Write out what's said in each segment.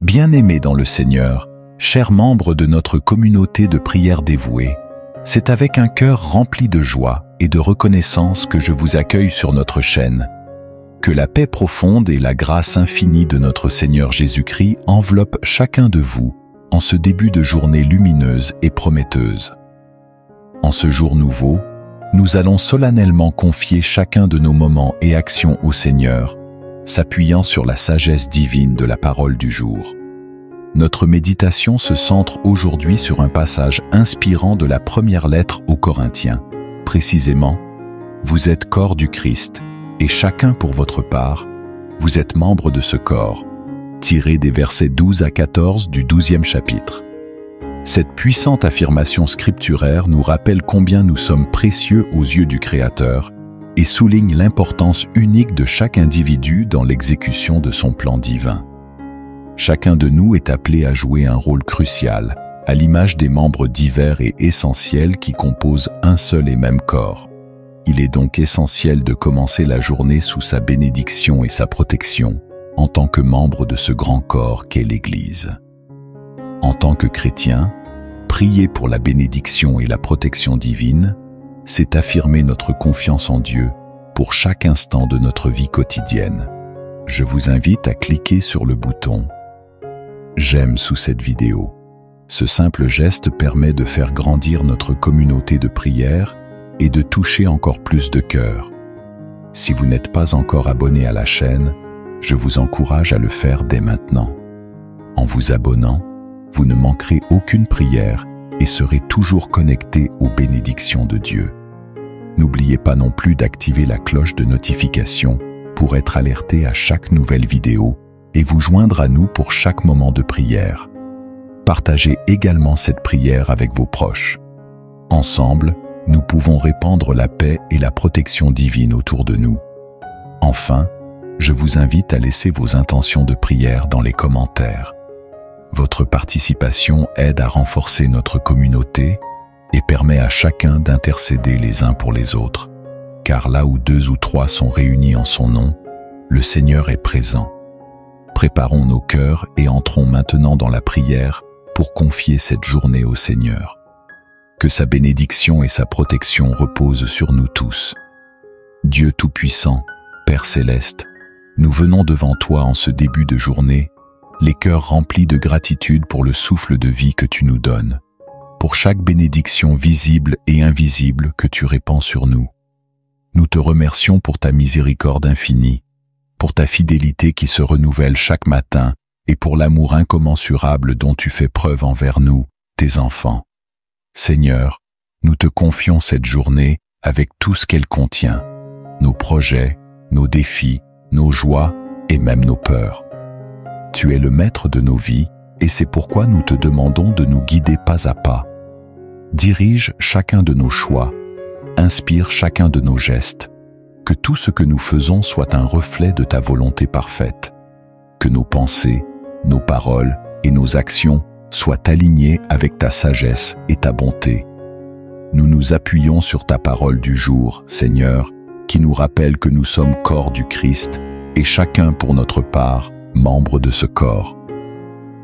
Bien-aimés dans le Seigneur, chers membres de notre communauté de prière dévouée, c'est avec un cœur rempli de joie et de reconnaissance que je vous accueille sur notre chaîne. Que la paix profonde et la grâce infinie de notre Seigneur Jésus-Christ enveloppent chacun de vous en ce début de journée lumineuse et prometteuse. En ce jour nouveau, nous allons solennellement confier chacun de nos moments et actions au Seigneur, s'appuyant sur la sagesse divine de la parole du jour. Notre méditation se centre aujourd'hui sur un passage inspirant de la première lettre aux Corinthiens. Précisément, vous êtes corps du Christ, et chacun pour votre part, vous êtes membre de ce corps, tiré des versets 12 à 14 du 12e chapitre. Cette puissante affirmation scripturaire nous rappelle combien nous sommes précieux aux yeux du Créateur et souligne l'importance unique de chaque individu dans l'exécution de son plan divin. Chacun de nous est appelé à jouer un rôle crucial, à l'image des membres divers et essentiels qui composent un seul et même corps. Il est donc essentiel de commencer la journée sous sa bénédiction et sa protection, en tant que membre de ce grand corps qu'est l'Église. En tant que chrétien, prier pour la bénédiction et la protection divine, c'est affirmer notre confiance en Dieu pour chaque instant de notre vie quotidienne. Je vous invite à cliquer sur le bouton « J'aime » sous cette vidéo. Ce simple geste permet de faire grandir notre communauté de prière et de toucher encore plus de cœurs. Si vous n'êtes pas encore abonné à la chaîne, je vous encourage à le faire dès maintenant. En vous abonnant, vous ne manquerez aucune prière et serez toujours connecté aux bénédictions de Dieu. N'oubliez pas non plus d'activer la cloche de notification pour être alerté à chaque nouvelle vidéo et vous joindre à nous pour chaque moment de prière. Partagez également cette prière avec vos proches. Ensemble, nous pouvons répandre la paix et la protection divine autour de nous. Enfin, je vous invite à laisser vos intentions de prière dans les commentaires. Votre participation aide à renforcer notre communauté et permet à chacun d'intercéder les uns pour les autres, car là où 2 ou 3 sont réunis en son nom, le Seigneur est présent. Préparons nos cœurs et entrons maintenant dans la prière pour confier cette journée au Seigneur. Que sa bénédiction et sa protection reposent sur nous tous. Dieu Tout-Puissant, Père Céleste, nous venons devant toi en ce début de journée, les cœurs remplis de gratitude pour le souffle de vie que tu nous donnes, pour chaque bénédiction visible et invisible que tu répands sur nous. Nous te remercions pour ta miséricorde infinie, pour ta fidélité qui se renouvelle chaque matin et pour l'amour incommensurable dont tu fais preuve envers nous, tes enfants. Seigneur, nous te confions cette journée avec tout ce qu'elle contient, nos projets, nos défis, nos joies et même nos peurs. Tu es le maître de nos vies et c'est pourquoi nous te demandons de nous guider pas à pas. Dirige chacun de nos choix, inspire chacun de nos gestes, que tout ce que nous faisons soit un reflet de ta volonté parfaite, que nos pensées, nos paroles et nos actions soient alignées avec ta sagesse et ta bonté. Nous nous appuyons sur ta parole du jour, Seigneur, qui nous rappelle que nous sommes corps du Christ et chacun pour notre part, membre de ce corps.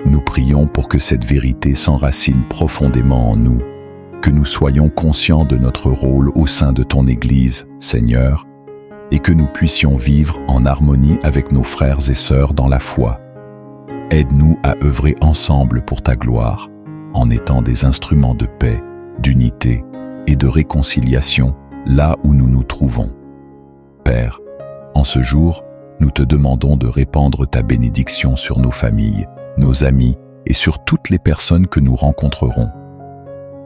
Nous prions pour que cette vérité s'enracine profondément en nous, que nous soyons conscients de notre rôle au sein de ton Église, Seigneur, et que nous puissions vivre en harmonie avec nos frères et sœurs dans la foi. Aide-nous à œuvrer ensemble pour ta gloire, en étant des instruments de paix, d'unité et de réconciliation là où nous nous trouvons. Père, en ce jour, nous te demandons de répandre ta bénédiction sur nos familles, nos amis et sur toutes les personnes que nous rencontrerons.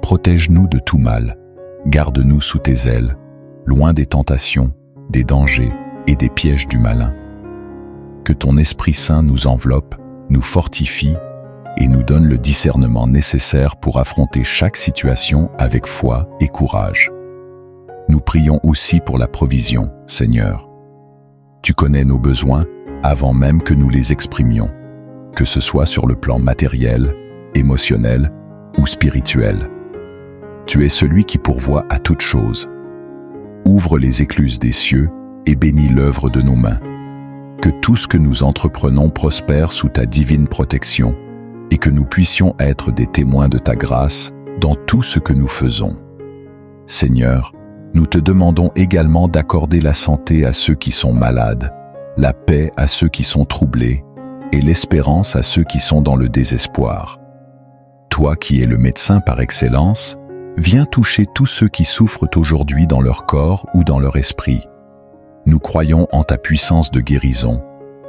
Protège-nous de tout mal, garde-nous sous tes ailes, loin des tentations, des dangers et des pièges du malin. Que ton Esprit Saint nous enveloppe, nous fortifie et nous donne le discernement nécessaire pour affronter chaque situation avec foi et courage. Nous prions aussi pour la provision, Seigneur. Tu connais nos besoins avant même que nous les exprimions, que ce soit sur le plan matériel, émotionnel ou spirituel. Tu es celui qui pourvoit à toutes choses. Ouvre les écluses des cieux et bénis l'œuvre de nos mains. que tout ce que nous entreprenons prospère sous ta divine protection et que nous puissions être des témoins de ta grâce dans tout ce que nous faisons. Seigneur, nous te demandons également d'accorder la santé à ceux qui sont malades, la paix à ceux qui sont troublés et l'espérance à ceux qui sont dans le désespoir. Toi qui es le médecin par excellence, viens toucher tous ceux qui souffrent aujourd'hui dans leur corps ou dans leur esprit. Nous croyons en ta puissance de guérison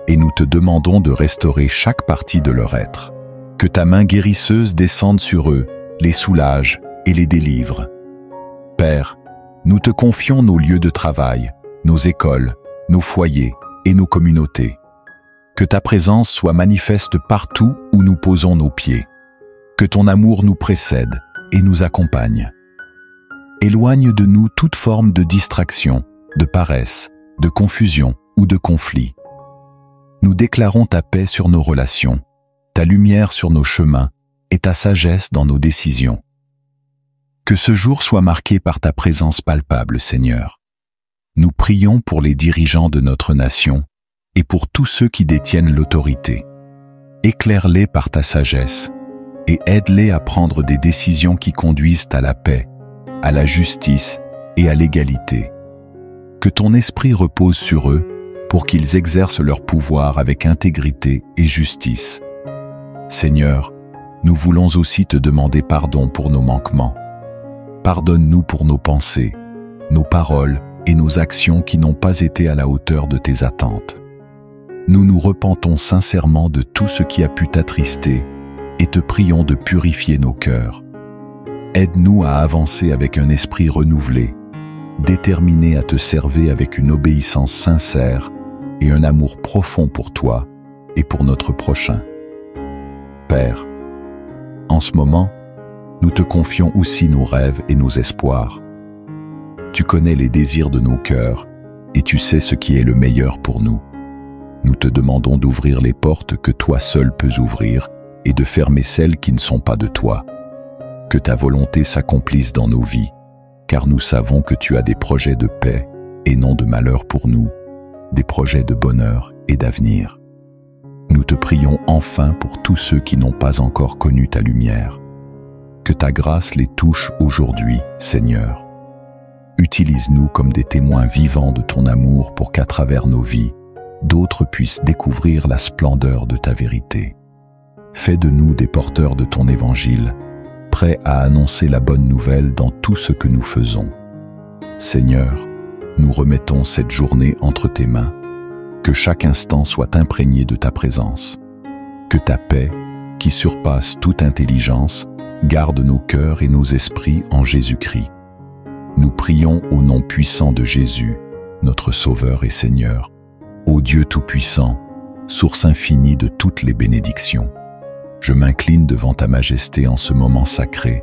et nous te demandons de restaurer chaque partie de leur être. Que ta main guérisseuse descende sur eux, les soulage et les délivre. Père, nous te confions nos lieux de travail, nos écoles, nos foyers et nos communautés. Que ta présence soit manifeste partout où nous posons nos pieds. Que ton amour nous précède et nous accompagne. Éloigne de nous toute forme de distraction, de paresse, de confusion ou de conflit. Nous déclarons ta paix sur nos relations, ta lumière sur nos chemins et ta sagesse dans nos décisions. Que ce jour soit marqué par ta présence palpable, Seigneur. Nous prions pour les dirigeants de notre nation et pour tous ceux qui détiennent l'autorité. Éclaire-les par ta sagesse et aide-les à prendre des décisions qui conduisent à la paix, à la justice et à l'égalité. Que ton esprit repose sur eux pour qu'ils exercent leur pouvoir avec intégrité et justice. Seigneur, nous voulons aussi te demander pardon pour nos manquements. Pardonne-nous pour nos pensées, nos paroles et nos actions qui n'ont pas été à la hauteur de tes attentes. Nous nous repentons sincèrement de tout ce qui a pu t'attrister et te prions de purifier nos cœurs. Aide-nous à avancer avec un esprit renouvelé, déterminé à te servir avec une obéissance sincère et un amour profond pour toi et pour notre prochain. Père, en ce moment, nous te confions aussi nos rêves et nos espoirs. Tu connais les désirs de nos cœurs et tu sais ce qui est le meilleur pour nous. Nous te demandons d'ouvrir les portes que toi seul peux ouvrir et de fermer celles qui ne sont pas de toi. Que ta volonté s'accomplisse dans nos vies, car nous savons que tu as des projets de paix et non de malheur pour nous, des projets de bonheur et d'avenir. Nous te prions enfin pour tous ceux qui n'ont pas encore connu ta lumière. Que ta grâce les touche aujourd'hui, Seigneur. Utilise-nous comme des témoins vivants de ton amour pour qu'à travers nos vies, d'autres puissent découvrir la splendeur de ta vérité. Fais de nous des porteurs de ton évangile, prêts à annoncer la bonne nouvelle dans tout ce que nous faisons. Seigneur, nous remettons cette journée entre tes mains. Que chaque instant soit imprégné de ta présence. Que ta paix, qui surpasse toute intelligence, garde nos cœurs et nos esprits en Jésus-Christ. Nous prions au nom puissant de Jésus, notre Sauveur et Seigneur, ô Dieu Tout-Puissant, source infinie de toutes les bénédictions. Je m'incline devant ta majesté en ce moment sacré,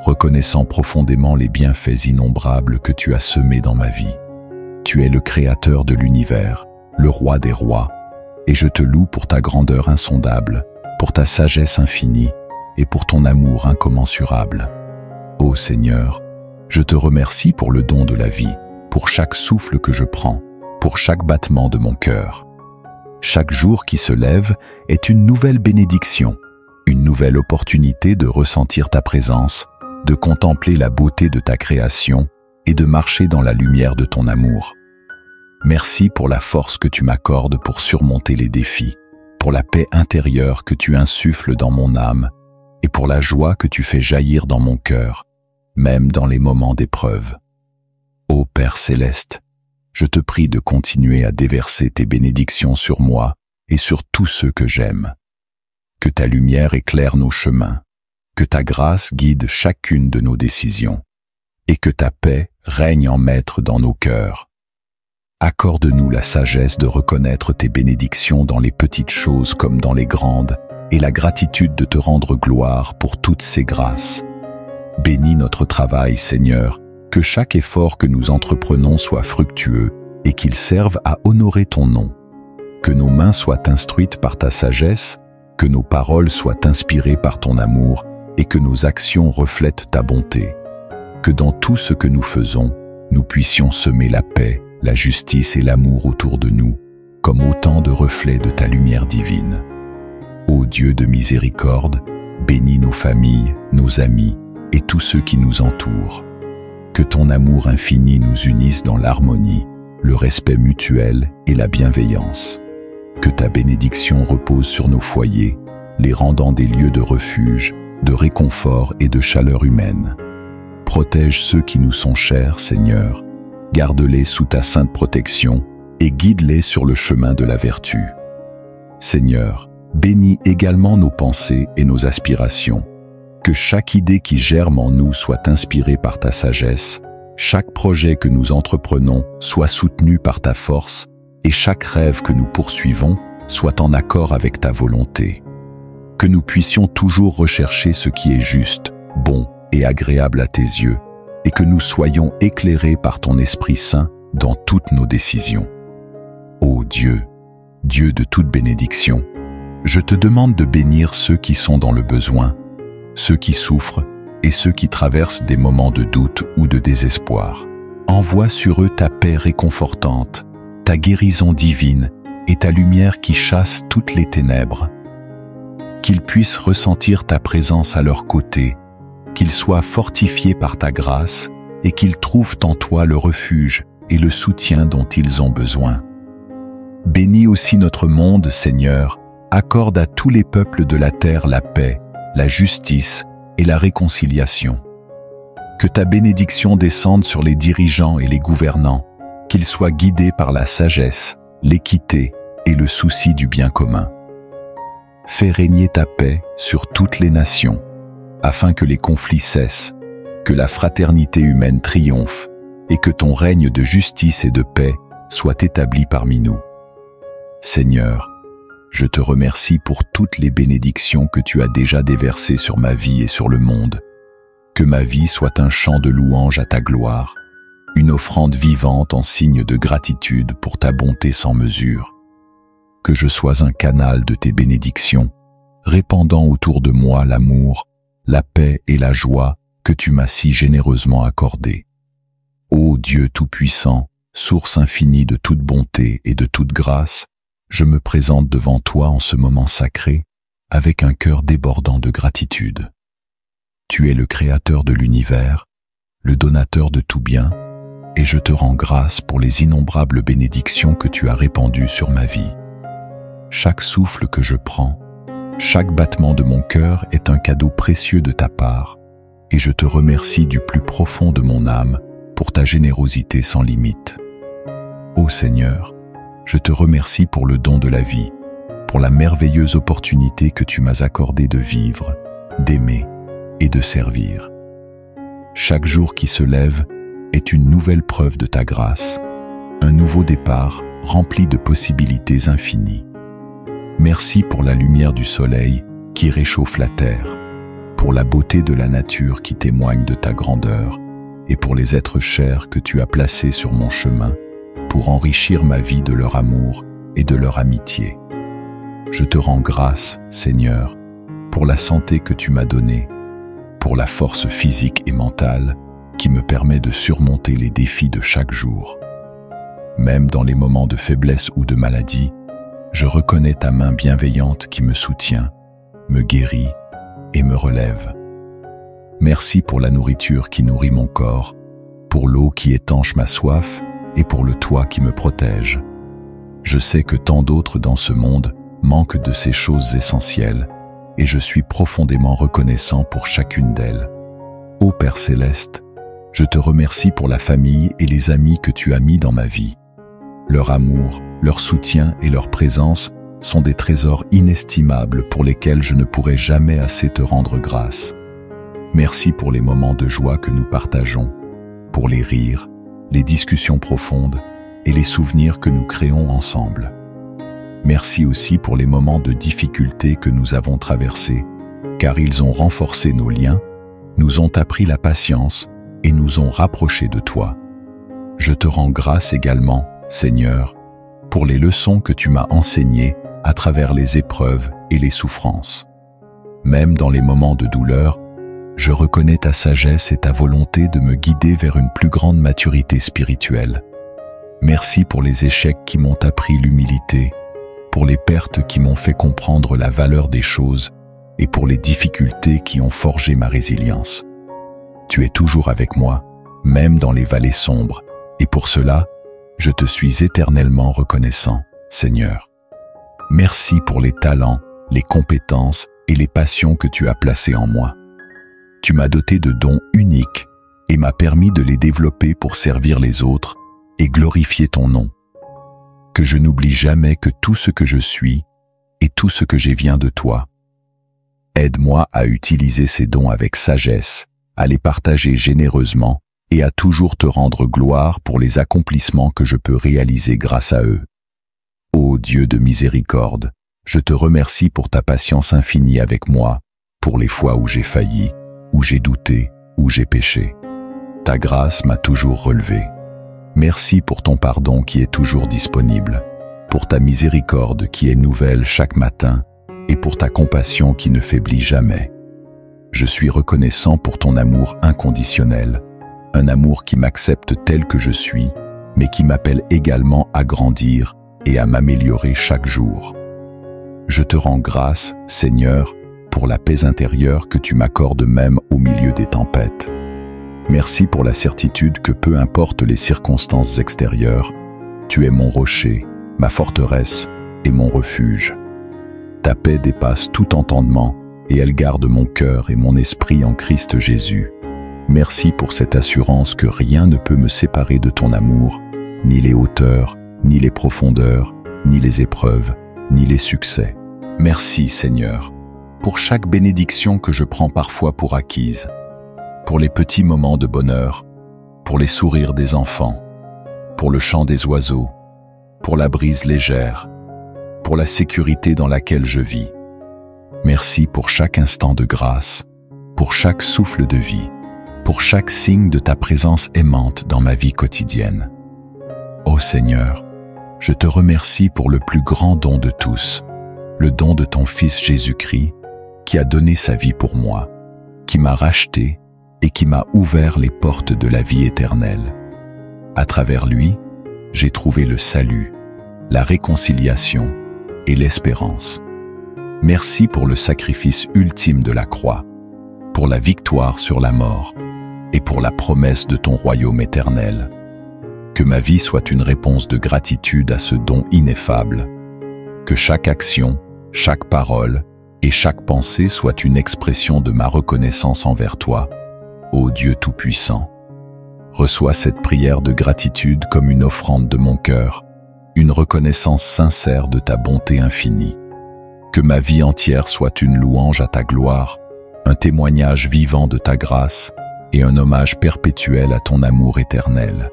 reconnaissant profondément les bienfaits innombrables que tu as semés dans ma vie. Tu es le Créateur de l'univers, le Roi des rois, et je te loue pour ta grandeur insondable, pour ta sagesse infinie et pour ton amour incommensurable. Ô Seigneur, je te remercie pour le don de la vie, pour chaque souffle que je prends, pour chaque battement de mon cœur. Chaque jour qui se lève est une nouvelle bénédiction, une nouvelle opportunité de ressentir ta présence, de contempler la beauté de ta création et de marcher dans la lumière de ton amour. Merci pour la force que tu m'accordes pour surmonter les défis, pour la paix intérieure que tu insuffles dans mon âme et pour la joie que tu fais jaillir dans mon cœur, même dans les moments d'épreuve. Ô Père céleste, je te prie de continuer à déverser tes bénédictions sur moi et sur tous ceux que j'aime. Que ta lumière éclaire nos chemins, que ta grâce guide chacune de nos décisions, et que ta paix règne en maître dans nos cœurs. Accorde-nous la sagesse de reconnaître tes bénédictions dans les petites choses comme dans les grandes, et la gratitude de te rendre gloire pour toutes ces grâces. Bénis notre travail, Seigneur, que chaque effort que nous entreprenons soit fructueux et qu'il serve à honorer ton nom. Que nos mains soient instruites par ta sagesse, que nos paroles soient inspirées par ton amour et que nos actions reflètent ta bonté. Que dans tout ce que nous faisons, nous puissions semer la paix, la justice et l'amour autour de nous, comme autant de reflets de ta lumière divine. Ô Dieu de miséricorde, bénis nos familles, nos amis et tous ceux qui nous entourent. Que ton amour infini nous unisse dans l'harmonie, le respect mutuel et la bienveillance. Que ta bénédiction repose sur nos foyers, les rendant des lieux de refuge, de réconfort et de chaleur humaine. Protège ceux qui nous sont chers, Seigneur, garde-les sous ta sainte protection et guide-les sur le chemin de la vertu. Seigneur, bénis également nos pensées et nos aspirations. Que chaque idée qui germe en nous soit inspirée par ta sagesse, chaque projet que nous entreprenons soit soutenu par ta force et chaque rêve que nous poursuivons soit en accord avec ta volonté. Que nous puissions toujours rechercher ce qui est juste, bon et agréable à tes yeux, et que nous soyons éclairés par ton Esprit Saint dans toutes nos décisions. Ô Dieu, Dieu de toute bénédiction, je te demande de bénir ceux qui sont dans le besoin, ceux qui souffrent et ceux qui traversent des moments de doute ou de désespoir. Envoie sur eux ta paix réconfortante, ta guérison divine et ta lumière qui chasse toutes les ténèbres. Qu'ils puissent ressentir ta présence à leur côté, qu'ils soient fortifiés par ta grâce et qu'ils trouvent en toi le refuge et le soutien dont ils ont besoin. Bénis aussi notre monde, Seigneur, accorde à tous les peuples de la terre la paix, la justice et la réconciliation. Que ta bénédiction descende sur les dirigeants et les gouvernants, qu'ils soient guidés par la sagesse, l'équité et le souci du bien commun. Fais régner ta paix sur toutes les nations, afin que les conflits cessent, que la fraternité humaine triomphe et que ton règne de justice et de paix soit établi parmi nous. Seigneur, je te remercie pour toutes les bénédictions que tu as déjà déversées sur ma vie et sur le monde. Que ma vie soit un chant de louange à ta gloire, une offrande vivante en signe de gratitude pour ta bonté sans mesure. Que je sois un canal de tes bénédictions, répandant autour de moi l'amour, la paix et la joie que tu m'as si généreusement accordées. Ô Dieu Tout-Puissant, source infinie de toute bonté et de toute grâce, je me présente devant toi en ce moment sacré, avec un cœur débordant de gratitude. Tu es le Créateur de l'univers, le donateur de tout bien, et je te rends grâce pour les innombrables bénédictions que tu as répandues sur ma vie. Chaque souffle que je prends, chaque battement de mon cœur est un cadeau précieux de ta part, et je te remercie du plus profond de mon âme pour ta générosité sans limite. Ô Seigneur, je te remercie pour le don de la vie, pour la merveilleuse opportunité que tu m'as accordée de vivre, d'aimer et de servir. Chaque jour qui se lève est une nouvelle preuve de ta grâce, un nouveau départ rempli de possibilités infinies. Merci pour la lumière du soleil qui réchauffe la terre, pour la beauté de la nature qui témoigne de ta grandeur, et pour les êtres chers que tu as placés sur mon chemin, pour enrichir ma vie de leur amour et de leur amitié. Je te rends grâce, Seigneur, pour la santé que tu m'as donnée, pour la force physique et mentale qui me permet de surmonter les défis de chaque jour. Même dans les moments de faiblesse ou de maladie, je reconnais ta main bienveillante qui me soutient, me guérit et me relève. Merci pour la nourriture qui nourrit mon corps, pour l'eau qui étanche ma soif et pour le toit qui me protège. Je sais que tant d'autres dans ce monde manquent de ces choses essentielles et je suis profondément reconnaissant pour chacune d'elles. Ô Père Céleste, je te remercie pour la famille et les amis que tu as mis dans ma vie. Leur amour, leur soutien et leur présence sont des trésors inestimables pour lesquels je ne pourrai jamais assez te rendre grâce. Merci pour les moments de joie que nous partageons, pour les rires, les discussions profondes et les souvenirs que nous créons ensemble. Merci aussi pour les moments de difficulté que nous avons traversés, car ils ont renforcé nos liens, nous ont appris la patience et nous ont rapprochés de toi. Je te rends grâce également, Seigneur, pour les leçons que tu m'as enseignées à travers les épreuves et les souffrances. Même dans les moments de douleur, je reconnais ta sagesse et ta volonté de me guider vers une plus grande maturité spirituelle. Merci pour les échecs qui m'ont appris l'humilité, pour les pertes qui m'ont fait comprendre la valeur des choses et pour les difficultés qui ont forgé ma résilience. Tu es toujours avec moi, même dans les vallées sombres, et pour cela, je te suis éternellement reconnaissant, Seigneur. Merci pour les talents, les compétences et les passions que tu as placées en moi. Tu m'as doté de dons uniques et m'as permis de les développer pour servir les autres et glorifier ton nom. Que je n'oublie jamais que tout ce que je suis et tout ce que j'ai vient de toi. Aide-moi à utiliser ces dons avec sagesse, à les partager généreusement et à toujours te rendre gloire pour les accomplissements que je peux réaliser grâce à eux. Ô Dieu de miséricorde, je te remercie pour ta patience infinie avec moi, pour les fois où j'ai failli, où j'ai douté, où j'ai péché. Ta grâce m'a toujours relevé. Merci pour ton pardon qui est toujours disponible, pour ta miséricorde qui est nouvelle chaque matin et pour ta compassion qui ne faiblit jamais. Je suis reconnaissant pour ton amour inconditionnel, un amour qui m'accepte tel que je suis, mais qui m'appelle également à grandir et à m'améliorer chaque jour. Je te rends grâce, Seigneur, pour la paix intérieure que tu m'accordes même au milieu des tempêtes. Merci pour la certitude que peu importe les circonstances extérieures, tu es mon rocher, ma forteresse et mon refuge. Ta paix dépasse tout entendement et elle garde mon cœur et mon esprit en Christ Jésus. Merci pour cette assurance que rien ne peut me séparer de ton amour, ni les hauteurs, ni les profondeurs, ni les épreuves, ni les succès. Merci, Seigneur, pour chaque bénédiction que je prends parfois pour acquise, pour les petits moments de bonheur, pour les sourires des enfants, pour le chant des oiseaux, pour la brise légère, pour la sécurité dans laquelle je vis. Merci pour chaque instant de grâce, pour chaque souffle de vie, pour chaque signe de ta présence aimante dans ma vie quotidienne. Ô Seigneur, je te remercie pour le plus grand don de tous, le don de ton Fils Jésus-Christ, qui a donné sa vie pour moi, qui m'a racheté et qui m'a ouvert les portes de la vie éternelle. À travers lui, j'ai trouvé le salut, la réconciliation et l'espérance. Merci pour le sacrifice ultime de la croix, pour la victoire sur la mort et pour la promesse de ton royaume éternel. Que ma vie soit une réponse de gratitude à ce don ineffable. Que chaque action, chaque parole et chaque pensée soit une expression de ma reconnaissance envers toi, ô Dieu Tout-Puissant. Reçois cette prière de gratitude comme une offrande de mon cœur, une reconnaissance sincère de ta bonté infinie. Que ma vie entière soit une louange à ta gloire, un témoignage vivant de ta grâce et un hommage perpétuel à ton amour éternel.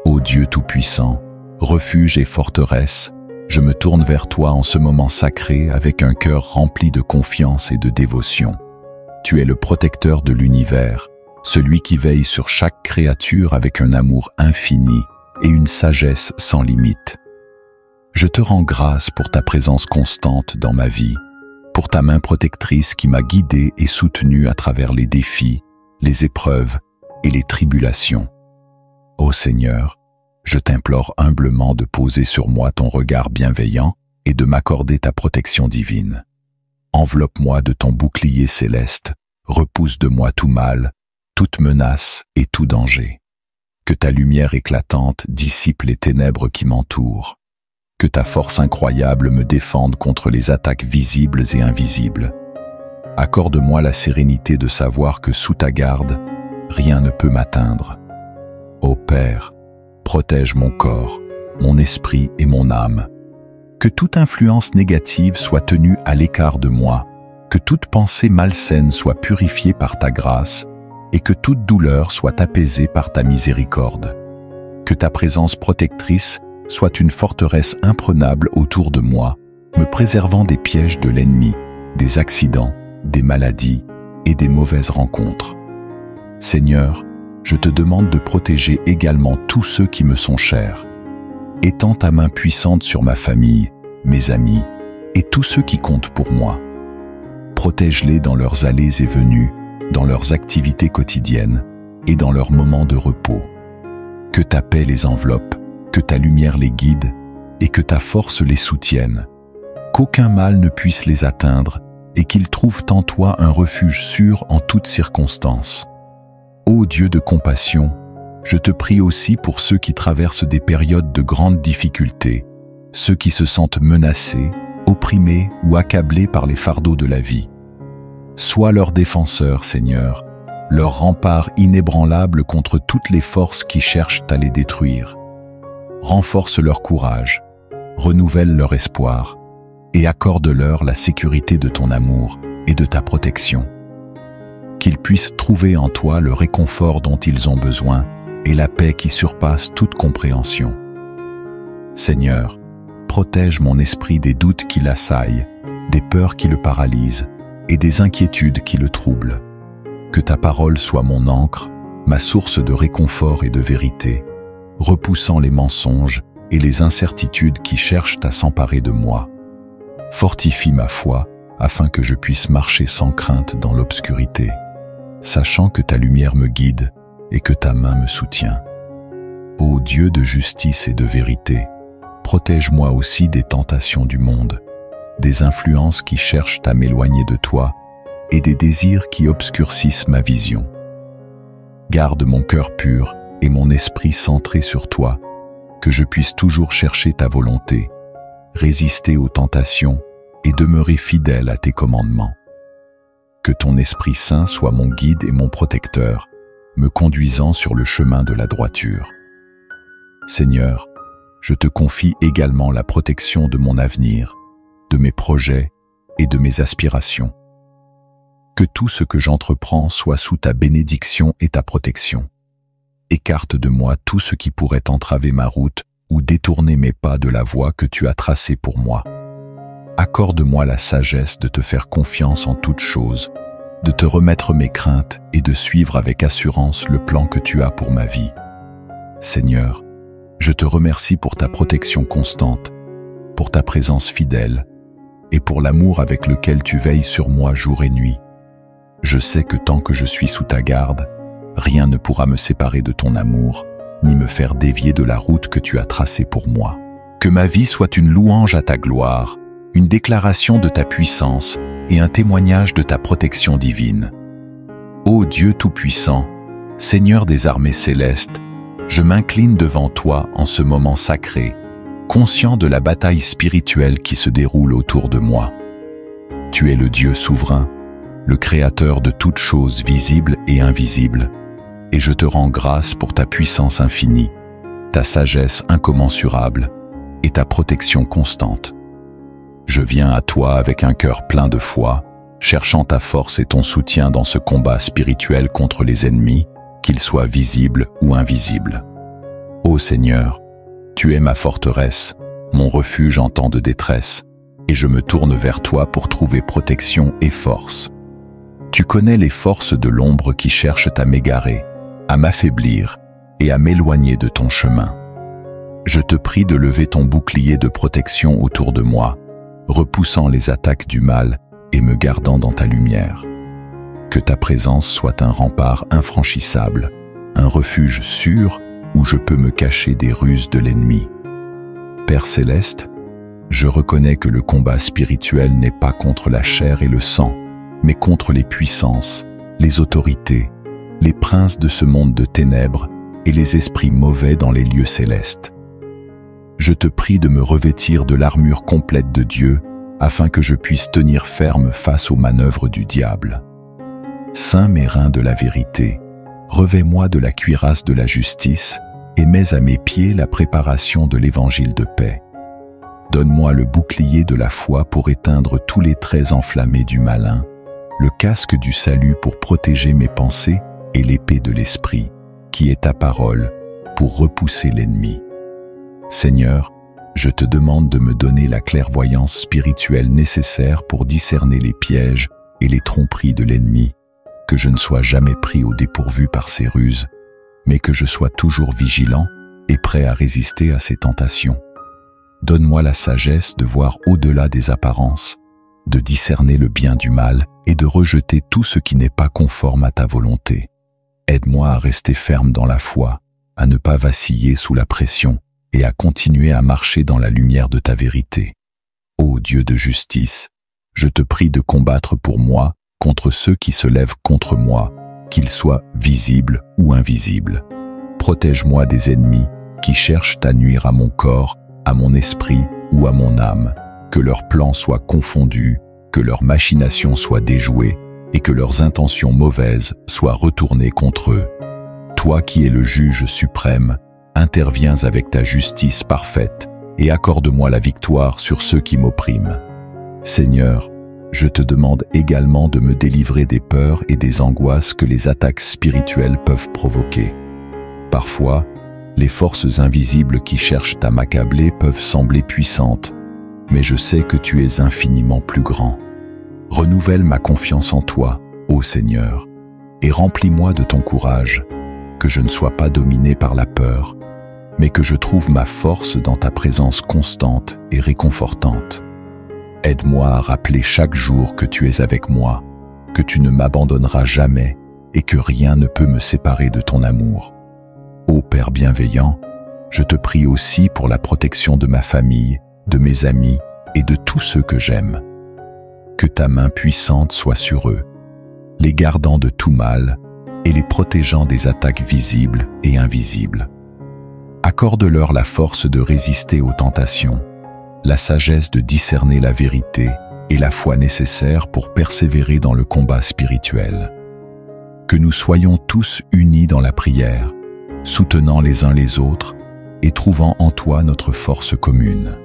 Ô Dieu Tout-Puissant, refuge et forteresse, je me tourne vers toi en ce moment sacré avec un cœur rempli de confiance et de dévotion. Tu es le protecteur de l'univers, celui qui veille sur chaque créature avec un amour infini et une sagesse sans limite. Je te rends grâce pour ta présence constante dans ma vie, pour ta main protectrice qui m'a guidé et soutenu à travers les défis, les épreuves et les tribulations. Ô Seigneur, je t'implore humblement de poser sur moi ton regard bienveillant et de m'accorder ta protection divine. Enveloppe-moi de ton bouclier céleste, repousse de moi tout mal, toute menace et tout danger. Que ta lumière éclatante dissipe les ténèbres qui m'entourent. Que ta force incroyable me défende contre les attaques visibles et invisibles. Accorde-moi la sérénité de savoir que sous ta garde, rien ne peut m'atteindre. Ô Père, protège mon corps, mon esprit et mon âme. Que toute influence négative soit tenue à l'écart de moi, que toute pensée malsaine soit purifiée par ta grâce et que toute douleur soit apaisée par ta miséricorde. Que ta présence protectrice soit une forteresse imprenable autour de moi, me préservant des pièges de l'ennemi, des accidents, des maladies et des mauvaises rencontres. Seigneur, je te demande de protéger également tous ceux qui me sont chers. Étends ta main puissante sur ma famille, mes amis et tous ceux qui comptent pour moi. Protège-les dans leurs allées et venues, dans leurs activités quotidiennes et dans leurs moments de repos. Que ta paix les enveloppe que ta lumière les guide et que ta force les soutienne, qu'aucun mal ne puisse les atteindre et qu'ils trouvent en toi un refuge sûr en toutes circonstances. Ô Dieu de compassion, je te prie aussi pour ceux qui traversent des périodes de grandes difficultés, ceux qui se sentent menacés, opprimés ou accablés par les fardeaux de la vie. Sois leur défenseur, Seigneur, leur rempart inébranlable contre toutes les forces qui cherchent à les détruire. Renforce leur courage, renouvelle leur espoir, et accorde-leur la sécurité de ton amour et de ta protection. Qu'ils puissent trouver en toi le réconfort dont ils ont besoin et la paix qui surpasse toute compréhension. Seigneur, protège mon esprit des doutes qui l'assaillent, des peurs qui le paralysent et des inquiétudes qui le troublent. Que ta parole soit mon ancre, ma source de réconfort et de vérité, repoussant les mensonges et les incertitudes qui cherchent à s'emparer de moi. Fortifie ma foi afin que je puisse marcher sans crainte dans l'obscurité, sachant que ta lumière me guide et que ta main me soutient. Ô Dieu de justice et de vérité, protège-moi aussi des tentations du monde, des influences qui cherchent à m'éloigner de toi et des désirs qui obscurcissent ma vision. Garde mon cœur pur et mon esprit centré sur toi, que je puisse toujours chercher ta volonté, résister aux tentations et demeurer fidèle à tes commandements. Que ton Esprit Saint soit mon guide et mon protecteur, me conduisant sur le chemin de la droiture. Seigneur, je te confie également la protection de mon avenir, de mes projets et de mes aspirations. Que tout ce que j'entreprends soit sous ta bénédiction et ta protection. Écarte de moi tout ce qui pourrait entraver ma route ou détourner mes pas de la voie que tu as tracée pour moi. Accorde-moi la sagesse de te faire confiance en toutes choses, de te remettre mes craintes et de suivre avec assurance le plan que tu as pour ma vie. Seigneur, je te remercie pour ta protection constante, pour ta présence fidèle et pour l'amour avec lequel tu veilles sur moi jour et nuit. Je sais que tant que je suis sous ta garde, rien ne pourra me séparer de ton amour, ni me faire dévier de la route que tu as tracée pour moi. Que ma vie soit une louange à ta gloire, une déclaration de ta puissance et un témoignage de ta protection divine. Ô Dieu Tout-Puissant, Seigneur des armées célestes, je m'incline devant toi en ce moment sacré, conscient de la bataille spirituelle qui se déroule autour de moi. Tu es le Dieu souverain, le Créateur de toutes choses visibles et invisibles, et je te rends grâce pour ta puissance infinie, ta sagesse incommensurable et ta protection constante. Je viens à toi avec un cœur plein de foi, cherchant ta force et ton soutien dans ce combat spirituel contre les ennemis, qu'ils soient visibles ou invisibles. Ô Seigneur, tu es ma forteresse, mon refuge en temps de détresse, et je me tourne vers toi pour trouver protection et force. Tu connais les forces de l'ombre qui cherchent à m'égarer, à m'affaiblir et à m'éloigner de ton chemin. Je te prie de lever ton bouclier de protection autour de moi, repoussant les attaques du mal et me gardant dans ta lumière. Que ta présence soit un rempart infranchissable, un refuge sûr où je peux me cacher des ruses de l'ennemi. Père céleste, je reconnais que le combat spirituel n'est pas contre la chair et le sang, mais contre les puissances, les autorités, les princes de ce monde de ténèbres et les esprits mauvais dans les lieux célestes. Je te prie de me revêtir de l'armure complète de Dieu afin que je puisse tenir ferme face aux manœuvres du diable. Saint Mérin de la vérité, revêt-moi de la cuirasse de la justice et mets à mes pieds la préparation de l'évangile de paix. Donne-moi le bouclier de la foi pour éteindre tous les traits enflammés du malin, le casque du salut pour protéger mes pensées et l'épée de l'esprit, qui est ta parole, pour repousser l'ennemi. Seigneur, je te demande de me donner la clairvoyance spirituelle nécessaire pour discerner les pièges et les tromperies de l'ennemi, que je ne sois jamais pris au dépourvu par ses ruses, mais que je sois toujours vigilant et prêt à résister à ses tentations. Donne-moi la sagesse de voir au-delà des apparences, de discerner le bien du mal et de rejeter tout ce qui n'est pas conforme à ta volonté. Aide-moi à rester ferme dans la foi, à ne pas vaciller sous la pression et à continuer à marcher dans la lumière de ta vérité. Ô Dieu de justice, je te prie de combattre pour moi contre ceux qui se lèvent contre moi, qu'ils soient visibles ou invisibles. Protège-moi des ennemis qui cherchent à nuire à mon corps, à mon esprit ou à mon âme, que leurs plans soient confondus, que leurs machinations soient déjouées et que leurs intentions mauvaises soient retournées contre eux. Toi qui es le juge suprême, interviens avec ta justice parfaite et accorde-moi la victoire sur ceux qui m'oppriment. Seigneur, je te demande également de me délivrer des peurs et des angoisses que les attaques spirituelles peuvent provoquer. Parfois, les forces invisibles qui cherchent à m'accabler peuvent sembler puissantes, mais je sais que tu es infiniment plus grand. Renouvelle ma confiance en toi, ô Seigneur, et remplis-moi de ton courage, que je ne sois pas dominé par la peur, mais que je trouve ma force dans ta présence constante et réconfortante. Aide-moi à rappeler chaque jour que tu es avec moi, que tu ne m'abandonneras jamais et que rien ne peut me séparer de ton amour. Ô Père bienveillant, je te prie aussi pour la protection de ma famille, de mes amis et de tous ceux que j'aime. Que ta main puissante soit sur eux, les gardant de tout mal et les protégeant des attaques visibles et invisibles. Accorde-leur la force de résister aux tentations, la sagesse de discerner la vérité et la foi nécessaire pour persévérer dans le combat spirituel. Que nous soyons tous unis dans la prière, soutenant les uns les autres et trouvant en toi notre force commune.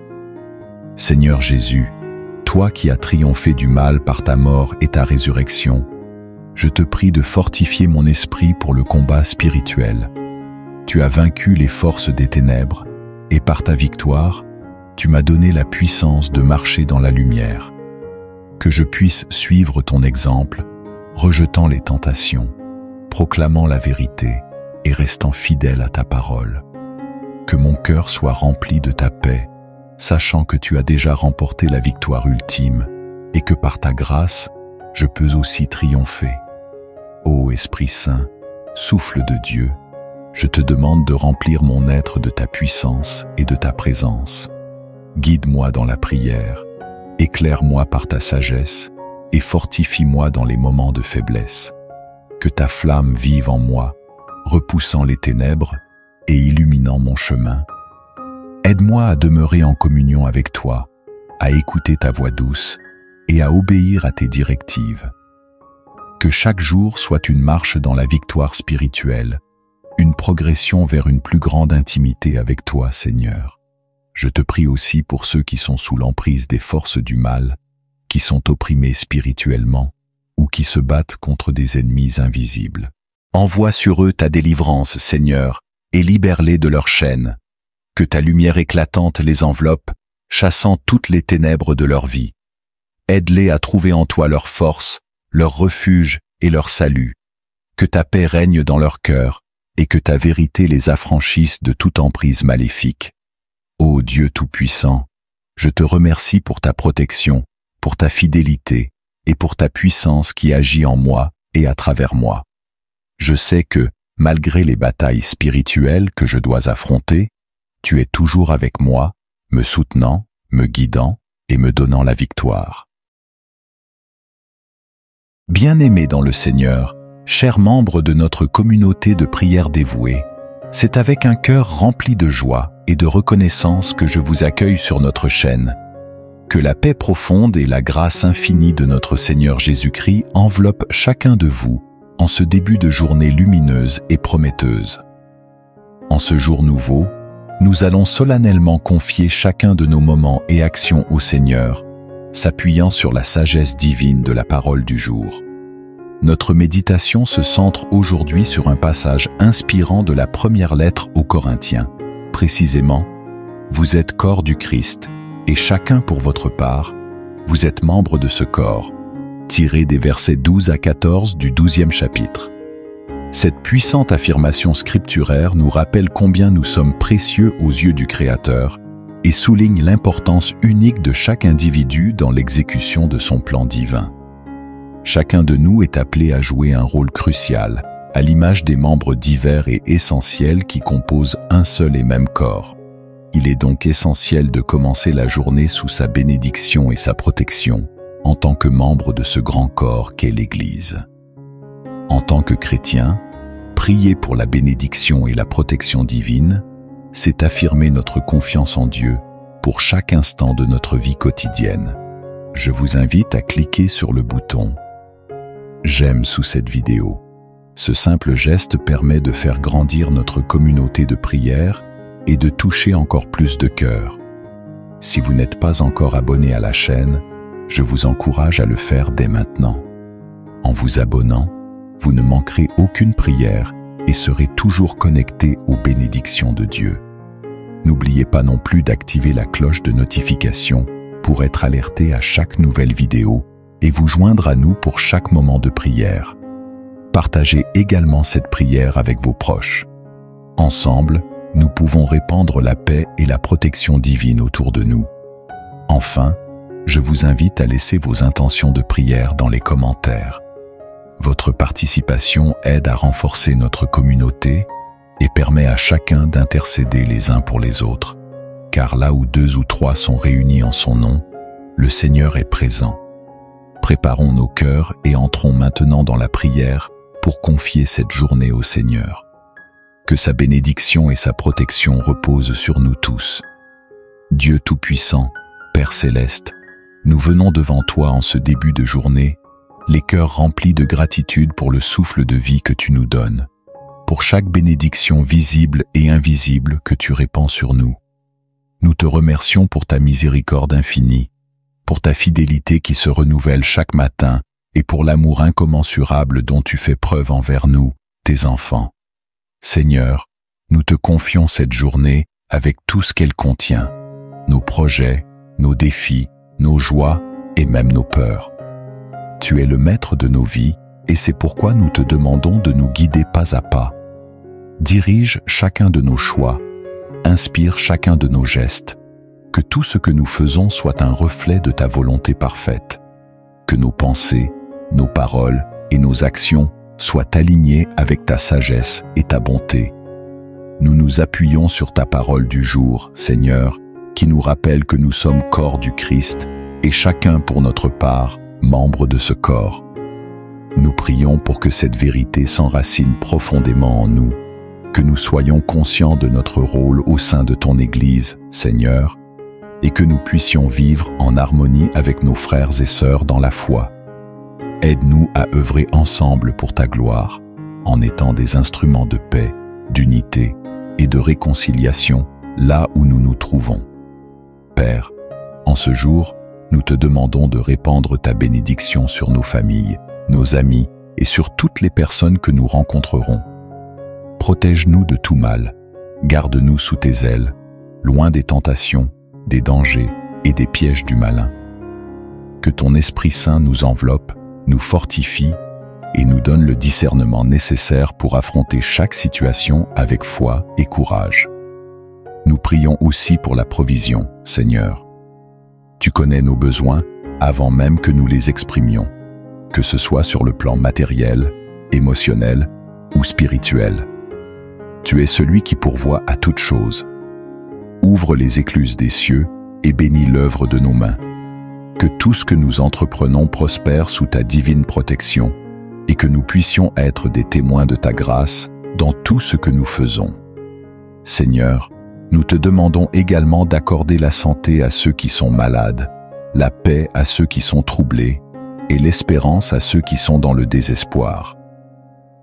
Seigneur Jésus, toi qui as triomphé du mal par ta mort et ta résurrection, je te prie de fortifier mon esprit pour le combat spirituel. Tu as vaincu les forces des ténèbres et par ta victoire, tu m'as donné la puissance de marcher dans la lumière. Que je puisse suivre ton exemple, rejetant les tentations, proclamant la vérité et restant fidèle à ta parole. Que mon cœur soit rempli de ta paix, sachant que tu as déjà remporté la victoire ultime et que par ta grâce, je peux aussi triompher. Ô Esprit Saint, souffle de Dieu, je te demande de remplir mon être de ta puissance et de ta présence. Guide-moi dans la prière, éclaire-moi par ta sagesse et fortifie-moi dans les moments de faiblesse. Que ta flamme vive en moi, repoussant les ténèbres et illuminant mon chemin. Aide-moi à demeurer en communion avec toi, à écouter ta voix douce et à obéir à tes directives. Que chaque jour soit une marche dans la victoire spirituelle, une progression vers une plus grande intimité avec toi, Seigneur. Je te prie aussi pour ceux qui sont sous l'emprise des forces du mal, qui sont opprimés spirituellement ou qui se battent contre des ennemis invisibles. Envoie sur eux ta délivrance, Seigneur, et libère-les de leurs chaînes. Que ta lumière éclatante les enveloppe, chassant toutes les ténèbres de leur vie. Aide-les à trouver en toi leur force, leur refuge et leur salut. Que ta paix règne dans leur cœur et que ta vérité les affranchisse de toute emprise maléfique. Ô Dieu Tout-Puissant, je te remercie pour ta protection, pour ta fidélité et pour ta puissance qui agit en moi et à travers moi. Je sais que, malgré les batailles spirituelles que je dois affronter, tu es toujours avec moi, me soutenant, me guidant et me donnant la victoire. Bien-aimés dans le Seigneur, chers membres de notre communauté de prière dévouée, c'est avec un cœur rempli de joie et de reconnaissance que je vous accueille sur notre chaîne. Que la paix profonde et la grâce infinie de notre Seigneur Jésus-Christ enveloppent chacun de vous en ce début de journée lumineuse et prometteuse. En ce jour nouveau, nous allons solennellement confier chacun de nos moments et actions au Seigneur, s'appuyant sur la sagesse divine de la parole du jour. Notre méditation se centre aujourd'hui sur un passage inspirant de la première lettre aux Corinthiens. Précisément, vous êtes corps du Christ, et chacun pour votre part, vous êtes membre de ce corps, tiré des versets 12 à 14 du 12e chapitre. Cette puissante affirmation scripturaire nous rappelle combien nous sommes précieux aux yeux du Créateur et souligne l'importance unique de chaque individu dans l'exécution de son plan divin. Chacun de nous est appelé à jouer un rôle crucial, à l'image des membres divers et essentiels qui composent un seul et même corps. Il est donc essentiel de commencer la journée sous sa bénédiction et sa protection, en tant que membre de ce grand corps qu'est l'Église. En tant que chrétien, prier pour la bénédiction et la protection divine, c'est affirmer notre confiance en Dieu pour chaque instant de notre vie quotidienne. Je vous invite à cliquer sur le bouton « J'aime » sous cette vidéo. Ce simple geste permet de faire grandir notre communauté de prière et de toucher encore plus de cœurs. Si vous n'êtes pas encore abonné à la chaîne, je vous encourage à le faire dès maintenant. En vous abonnant, vous ne manquerez aucune prière et serez toujours connecté aux bénédictions de Dieu. N'oubliez pas non plus d'activer la cloche de notification pour être alerté à chaque nouvelle vidéo et vous joindre à nous pour chaque moment de prière. Partagez également cette prière avec vos proches. Ensemble, nous pouvons répandre la paix et la protection divine autour de nous. Enfin, je vous invite à laisser vos intentions de prière dans les commentaires. Votre participation aide à renforcer notre communauté et permet à chacun d'intercéder les uns pour les autres, car là où 2 ou 3 sont réunis en son nom, le Seigneur est présent. Préparons nos cœurs et entrons maintenant dans la prière pour confier cette journée au Seigneur. Que sa bénédiction et sa protection reposent sur nous tous. Dieu Tout-Puissant, Père Céleste, nous venons devant toi en ce début de journée, les cœurs remplis de gratitude pour le souffle de vie que tu nous donnes, pour chaque bénédiction visible et invisible que tu répands sur nous. Nous te remercions pour ta miséricorde infinie, pour ta fidélité qui se renouvelle chaque matin et pour l'amour incommensurable dont tu fais preuve envers nous, tes enfants. Seigneur, nous te confions cette journée avec tout ce qu'elle contient, nos projets, nos défis, nos joies et même nos peurs. Tu es le maître de nos vies et c'est pourquoi nous te demandons de nous guider pas à pas. Dirige chacun de nos choix, inspire chacun de nos gestes, que tout ce que nous faisons soit un reflet de ta volonté parfaite, que nos pensées, nos paroles et nos actions soient alignés avec ta sagesse et ta bonté. Nous nous appuyons sur ta parole du jour, Seigneur, qui nous rappelle que nous sommes corps du Christ et chacun pour notre part, membre de ce corps. Nous prions pour que cette vérité s'enracine profondément en nous, que nous soyons conscients de notre rôle au sein de ton Église, Seigneur, et que nous puissions vivre en harmonie avec nos frères et sœurs dans la foi. Aide-nous à œuvrer ensemble pour ta gloire, en étant des instruments de paix, d'unité et de réconciliation là où nous nous trouvons. Père, en ce jour, nous te demandons de répandre ta bénédiction sur nos familles, nos amis et sur toutes les personnes que nous rencontrerons. Protège-nous de tout mal, garde-nous sous tes ailes, loin des tentations, des dangers et des pièges du malin. Que ton Esprit Saint nous enveloppe, nous fortifie et nous donne le discernement nécessaire pour affronter chaque situation avec foi et courage. Nous prions aussi pour la provision, Seigneur. Tu connais nos besoins avant même que nous les exprimions, que ce soit sur le plan matériel, émotionnel ou spirituel. Tu es celui qui pourvoit à toute chose. Ouvre les écluses des cieux et bénis l'œuvre de nos mains. Que tout ce que nous entreprenons prospère sous ta divine protection et que nous puissions être des témoins de ta grâce dans tout ce que nous faisons. Seigneur, nous te demandons également d'accorder la santé à ceux qui sont malades, la paix à ceux qui sont troublés et l'espérance à ceux qui sont dans le désespoir.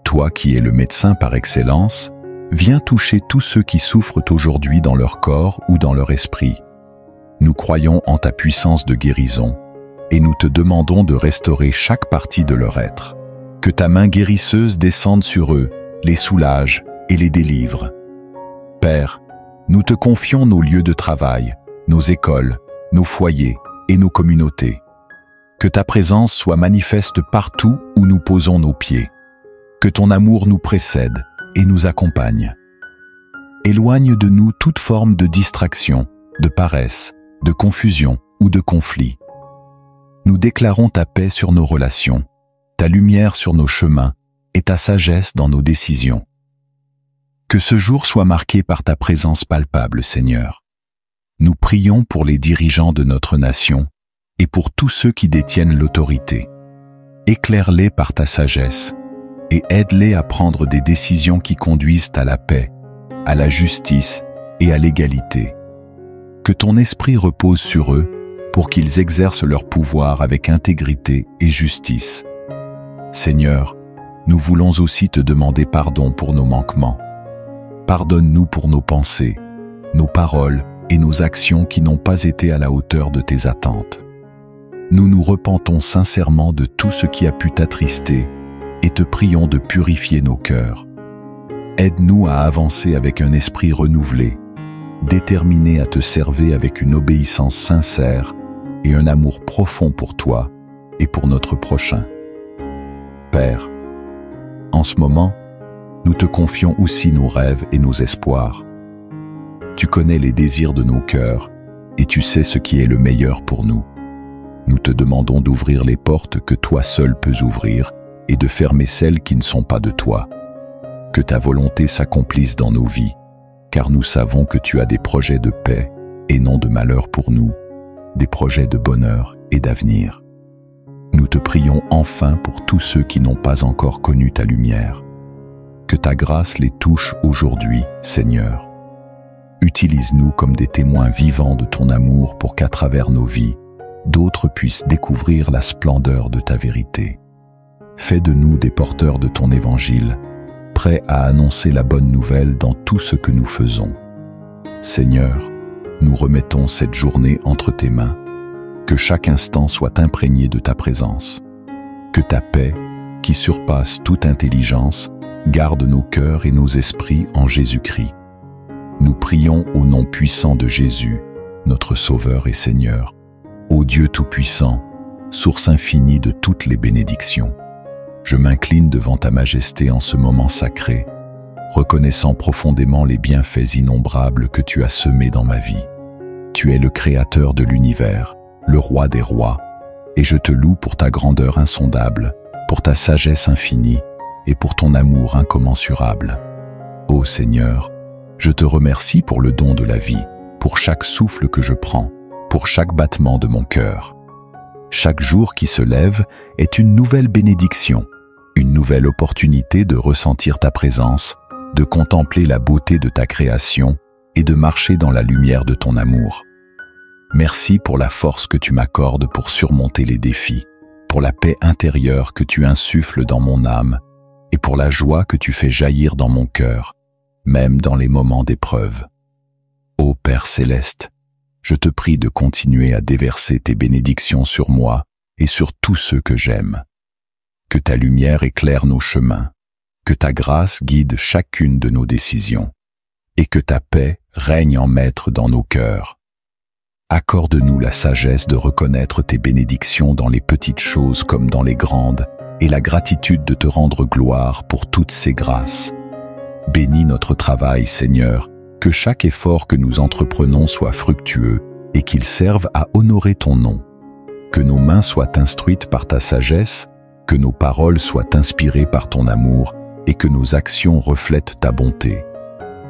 Toi qui es le médecin par excellence, viens toucher tous ceux qui souffrent aujourd'hui dans leur corps ou dans leur esprit. Nous croyons en ta puissance de guérison et nous te demandons de restaurer chaque partie de leur être. Que ta main guérisseuse descende sur eux, les soulage et les délivre. Père, nous te confions nos lieux de travail, nos écoles, nos foyers et nos communautés. Que ta présence soit manifeste partout où nous posons nos pieds. Que ton amour nous précède et nous accompagne. Éloigne de nous toute forme de distraction, de paresse, de confusion ou de conflit. Nous déclarons ta paix sur nos relations, ta lumière sur nos chemins et ta sagesse dans nos décisions. Que ce jour soit marqué par ta présence palpable, Seigneur. nous prions pour les dirigeants de notre nation et pour tous ceux qui détiennent l'autorité. Éclaire-les par ta sagesse et aide-les à prendre des décisions qui conduisent à la paix, à la justice et à l'égalité. Que ton esprit repose sur eux pour qu'ils exercent leur pouvoir avec intégrité et justice. Seigneur, nous voulons aussi te demander pardon pour nos manquements. Pardonne-nous pour nos pensées, nos paroles et nos actions qui n'ont pas été à la hauteur de tes attentes. Nous nous repentons sincèrement de tout ce qui a pu t'attrister et te prions de purifier nos cœurs. Aide-nous à avancer avec un esprit renouvelé, déterminé à te servir avec une obéissance sincère et un amour profond pour toi et pour notre prochain. Père, en ce moment, nous te confions aussi nos rêves et nos espoirs. Tu connais les désirs de nos cœurs et tu sais ce qui est le meilleur pour nous. Nous te demandons d'ouvrir les portes que toi seul peux ouvrir et de fermer celles qui ne sont pas de toi. Que ta volonté s'accomplisse dans nos vies, car nous savons que tu as des projets de paix et non de malheur pour nous, des projets de bonheur et d'avenir. Nous te prions enfin pour tous ceux qui n'ont pas encore connu ta lumière. Que ta grâce les touche aujourd'hui, Seigneur. Utilise-nous comme des témoins vivants de ton amour pour qu'à travers nos vies, d'autres puissent découvrir la splendeur de ta vérité. Fais de nous des porteurs de ton évangile, prêts à annoncer la bonne nouvelle dans tout ce que nous faisons. Seigneur, nous remettons cette journée entre tes mains. Que chaque instant soit imprégné de ta présence. Que ta paix, qui surpasse toute intelligence, garde nos cœurs et nos esprits en Jésus-Christ. Nous prions au nom puissant de Jésus, notre Sauveur et Seigneur. Ô Dieu Tout-Puissant, source infinie de toutes les bénédictions, je m'incline devant ta majesté en ce moment sacré, reconnaissant profondément les bienfaits innombrables que tu as semés dans ma vie. Tu es le Créateur de l'univers, le Roi des rois, et je te loue pour ta grandeur insondable, pour ta sagesse infinie et pour ton amour incommensurable. Ô Seigneur, je te remercie pour le don de la vie, pour chaque souffle que je prends, pour chaque battement de mon cœur. Chaque jour qui se lève est une nouvelle bénédiction, une nouvelle opportunité de ressentir ta présence, de contempler la beauté de ta création et de marcher dans la lumière de ton amour. Merci pour la force que tu m'accordes pour surmonter les défis, pour la paix intérieure que tu insuffles dans mon âme et pour la joie que tu fais jaillir dans mon cœur, même dans les moments d'épreuve. Ô Père céleste, je te prie de continuer à déverser tes bénédictions sur moi et sur tous ceux que j'aime. Que ta lumière éclaire nos chemins, que ta grâce guide chacune de nos décisions et que ta paix règne en maître dans nos cœurs. Accorde-nous la sagesse de reconnaître tes bénédictions dans les petites choses comme dans les grandes, et la gratitude de te rendre gloire pour toutes ces grâces. Bénis notre travail, Seigneur, que chaque effort que nous entreprenons soit fructueux et qu'il serve à honorer ton nom. Que nos mains soient instruites par ta sagesse, que nos paroles soient inspirées par ton amour et que nos actions reflètent ta bonté.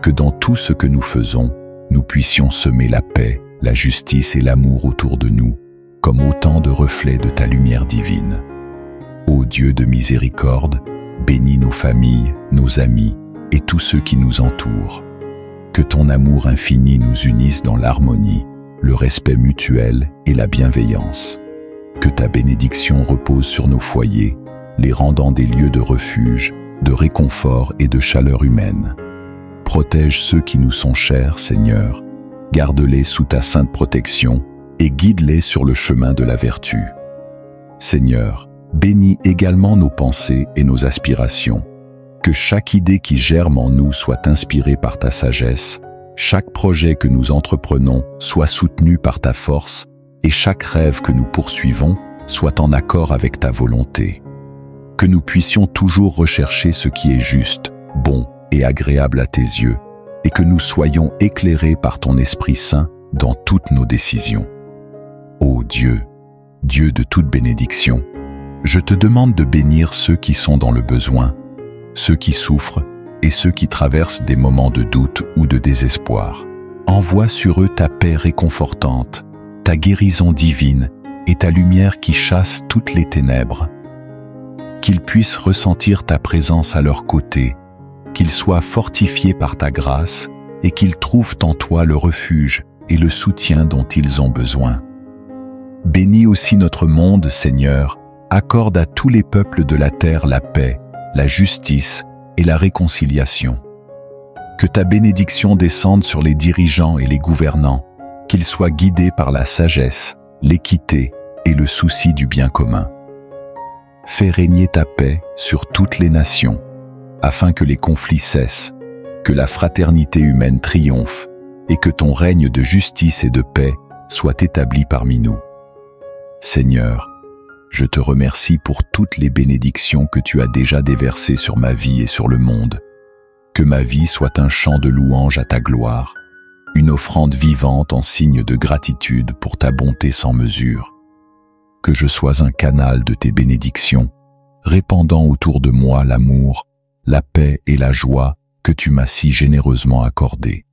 Que dans tout ce que nous faisons, nous puissions semer la paix, la justice et l'amour autour de nous, comme autant de reflets de ta lumière divine. Ô Dieu de miséricorde, bénis nos familles, nos amis et tous ceux qui nous entourent. Que ton amour infini nous unisse dans l'harmonie, le respect mutuel et la bienveillance. Que ta bénédiction repose sur nos foyers, les rendant des lieux de refuge, de réconfort et de chaleur humaine. Protège ceux qui nous sont chers, Seigneur. Garde-les sous ta sainte protection et guide-les sur le chemin de la vertu. Seigneur, bénis également nos pensées et nos aspirations. Que chaque idée qui germe en nous soit inspirée par ta sagesse, chaque projet que nous entreprenons soit soutenu par ta force et chaque rêve que nous poursuivons soit en accord avec ta volonté. Que nous puissions toujours rechercher ce qui est juste, bon et agréable à tes yeux, et que nous soyons éclairés par ton Esprit Saint dans toutes nos décisions. Ô Dieu, Dieu de toute bénédiction, je te demande de bénir ceux qui sont dans le besoin, ceux qui souffrent et ceux qui traversent des moments de doute ou de désespoir. Envoie sur eux ta paix réconfortante, ta guérison divine et ta lumière qui chasse toutes les ténèbres. Qu'ils puissent ressentir ta présence à leur côté, qu'ils soient fortifiés par ta grâce et qu'ils trouvent en toi le refuge et le soutien dont ils ont besoin. Bénis aussi notre monde, Seigneur, accorde à tous les peuples de la terre la paix, la justice et la réconciliation. Que ta bénédiction descende sur les dirigeants et les gouvernants, qu'ils soient guidés par la sagesse, l'équité et le souci du bien commun. Fais régner ta paix sur toutes les nations, afin que les conflits cessent, que la fraternité humaine triomphe et que ton règne de justice et de paix soit établi parmi nous. Seigneur, je te remercie pour toutes les bénédictions que tu as déjà déversées sur ma vie et sur le monde. Que ma vie soit un chant de louange à ta gloire, une offrande vivante en signe de gratitude pour ta bonté sans mesure. Que je sois un canal de tes bénédictions, répandant autour de moi l'amour, la paix et la joie que tu m'as si généreusement accordées.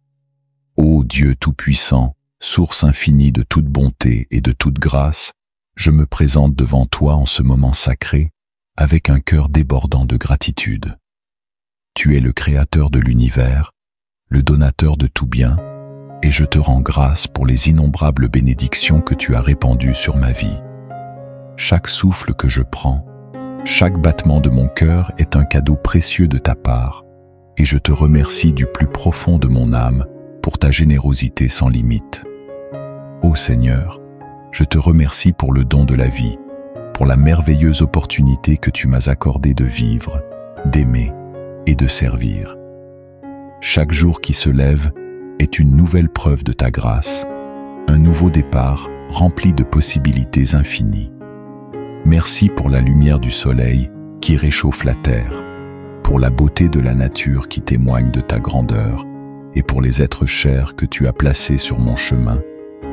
Ô Dieu Tout-Puissant, source infinie de toute bonté et de toute grâce, je me présente devant toi en ce moment sacré, avec un cœur débordant de gratitude. Tu es le Créateur de l'univers, le donateur de tout bien, et je te rends grâce pour les innombrables bénédictions que tu as répandues sur ma vie. Chaque souffle que je prends, chaque battement de mon cœur est un cadeau précieux de ta part, et je te remercie du plus profond de mon âme pour ta générosité sans limite. Ô Seigneur, je te remercie pour le don de la vie, pour la merveilleuse opportunité que tu m'as accordée de vivre, d'aimer et de servir. Chaque jour qui se lève est une nouvelle preuve de ta grâce, un nouveau départ rempli de possibilités infinies. Merci pour la lumière du soleil qui réchauffe la terre, pour la beauté de la nature qui témoigne de ta grandeur, et pour les êtres chers que tu as placés sur mon chemin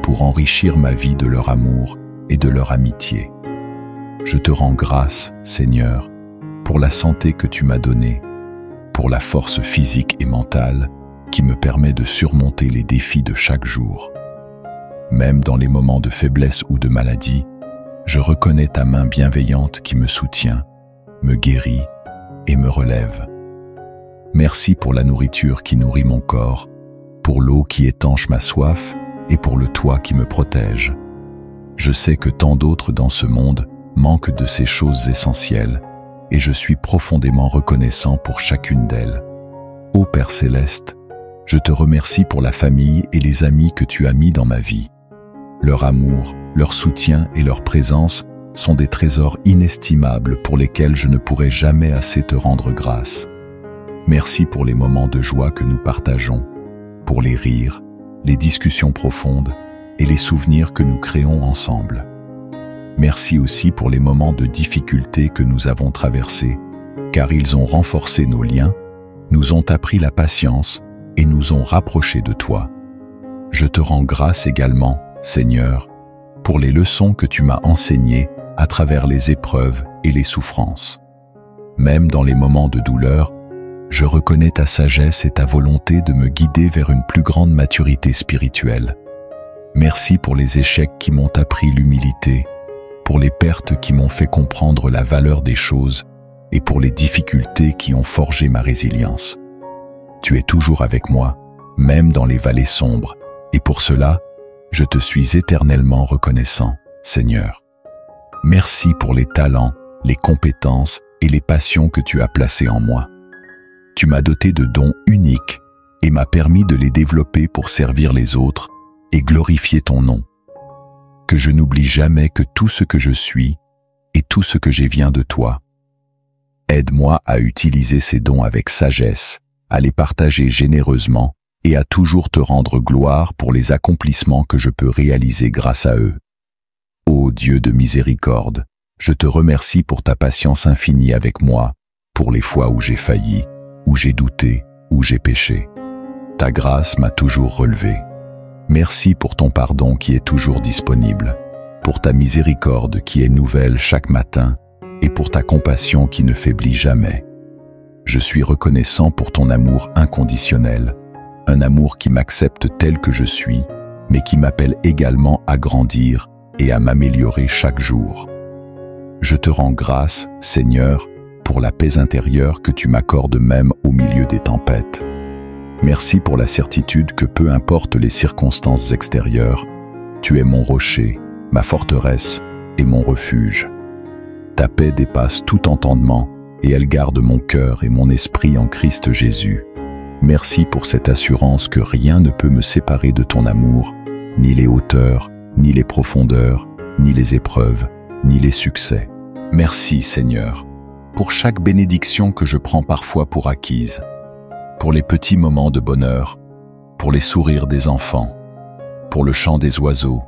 pour enrichir ma vie de leur amour et de leur amitié. Je te rends grâce, Seigneur, pour la santé que tu m'as donnée, pour la force physique et mentale qui me permet de surmonter les défis de chaque jour. Même dans les moments de faiblesse ou de maladie, je reconnais ta main bienveillante qui me soutient, me guérit et me relève. Merci pour la nourriture qui nourrit mon corps, pour l'eau qui étanche ma soif et pour le toit qui me protège. Je sais que tant d'autres dans ce monde manquent de ces choses essentielles et je suis profondément reconnaissant pour chacune d'elles. Ô Père Céleste, je te remercie pour la famille et les amis que tu as mis dans ma vie. Leur amour, leur soutien et leur présence sont des trésors inestimables pour lesquels je ne pourrai jamais assez te rendre grâce. Merci pour les moments de joie que nous partageons, pour les rires, les discussions profondes et les souvenirs que nous créons ensemble. Merci aussi pour les moments de difficulté que nous avons traversés, car ils ont renforcé nos liens, nous ont appris la patience et nous ont rapprochés de toi. Je te rends grâce également, Seigneur, pour les leçons que tu m'as enseignées à travers les épreuves et les souffrances. Même dans les moments de douleur, je reconnais ta sagesse et ta volonté de me guider vers une plus grande maturité spirituelle. Merci pour les échecs qui m'ont appris l'humilité, pour les pertes qui m'ont fait comprendre la valeur des choses et pour les difficultés qui ont forgé ma résilience. Tu es toujours avec moi, même dans les vallées sombres, et pour cela, je te suis éternellement reconnaissant, Seigneur. Merci pour les talents, les compétences et les passions que tu as placées en moi. Tu m'as doté de dons uniques et m'as permis de les développer pour servir les autres et glorifier ton nom. Que je n'oublie jamais que tout ce que je suis et tout ce que j'ai vient de toi. Aide-moi à utiliser ces dons avec sagesse, à les partager généreusement et à toujours te rendre gloire pour les accomplissements que je peux réaliser grâce à eux. Ô Dieu de miséricorde, je te remercie pour ta patience infinie avec moi, pour les fois où j'ai failli, où j'ai douté, où j'ai péché. Ta grâce m'a toujours relevé. Merci pour ton pardon qui est toujours disponible, pour ta miséricorde qui est nouvelle chaque matin et pour ta compassion qui ne faiblit jamais. Je suis reconnaissant pour ton amour inconditionnel, un amour qui m'accepte tel que je suis, mais qui m'appelle également à grandir et à m'améliorer chaque jour. Je te rends grâce, Seigneur, pour la paix intérieure que tu m'accordes même au milieu des tempêtes. Merci pour la certitude que peu importe les circonstances extérieures, tu es mon rocher, ma forteresse et mon refuge. Ta paix dépasse tout entendement et elle garde mon cœur et mon esprit en Christ Jésus. Merci pour cette assurance que rien ne peut me séparer de ton amour, ni les hauteurs, ni les profondeurs, ni les épreuves, ni les succès. Merci, Seigneur, pour chaque bénédiction que je prends parfois pour acquise, pour les petits moments de bonheur, pour les sourires des enfants, pour le chant des oiseaux,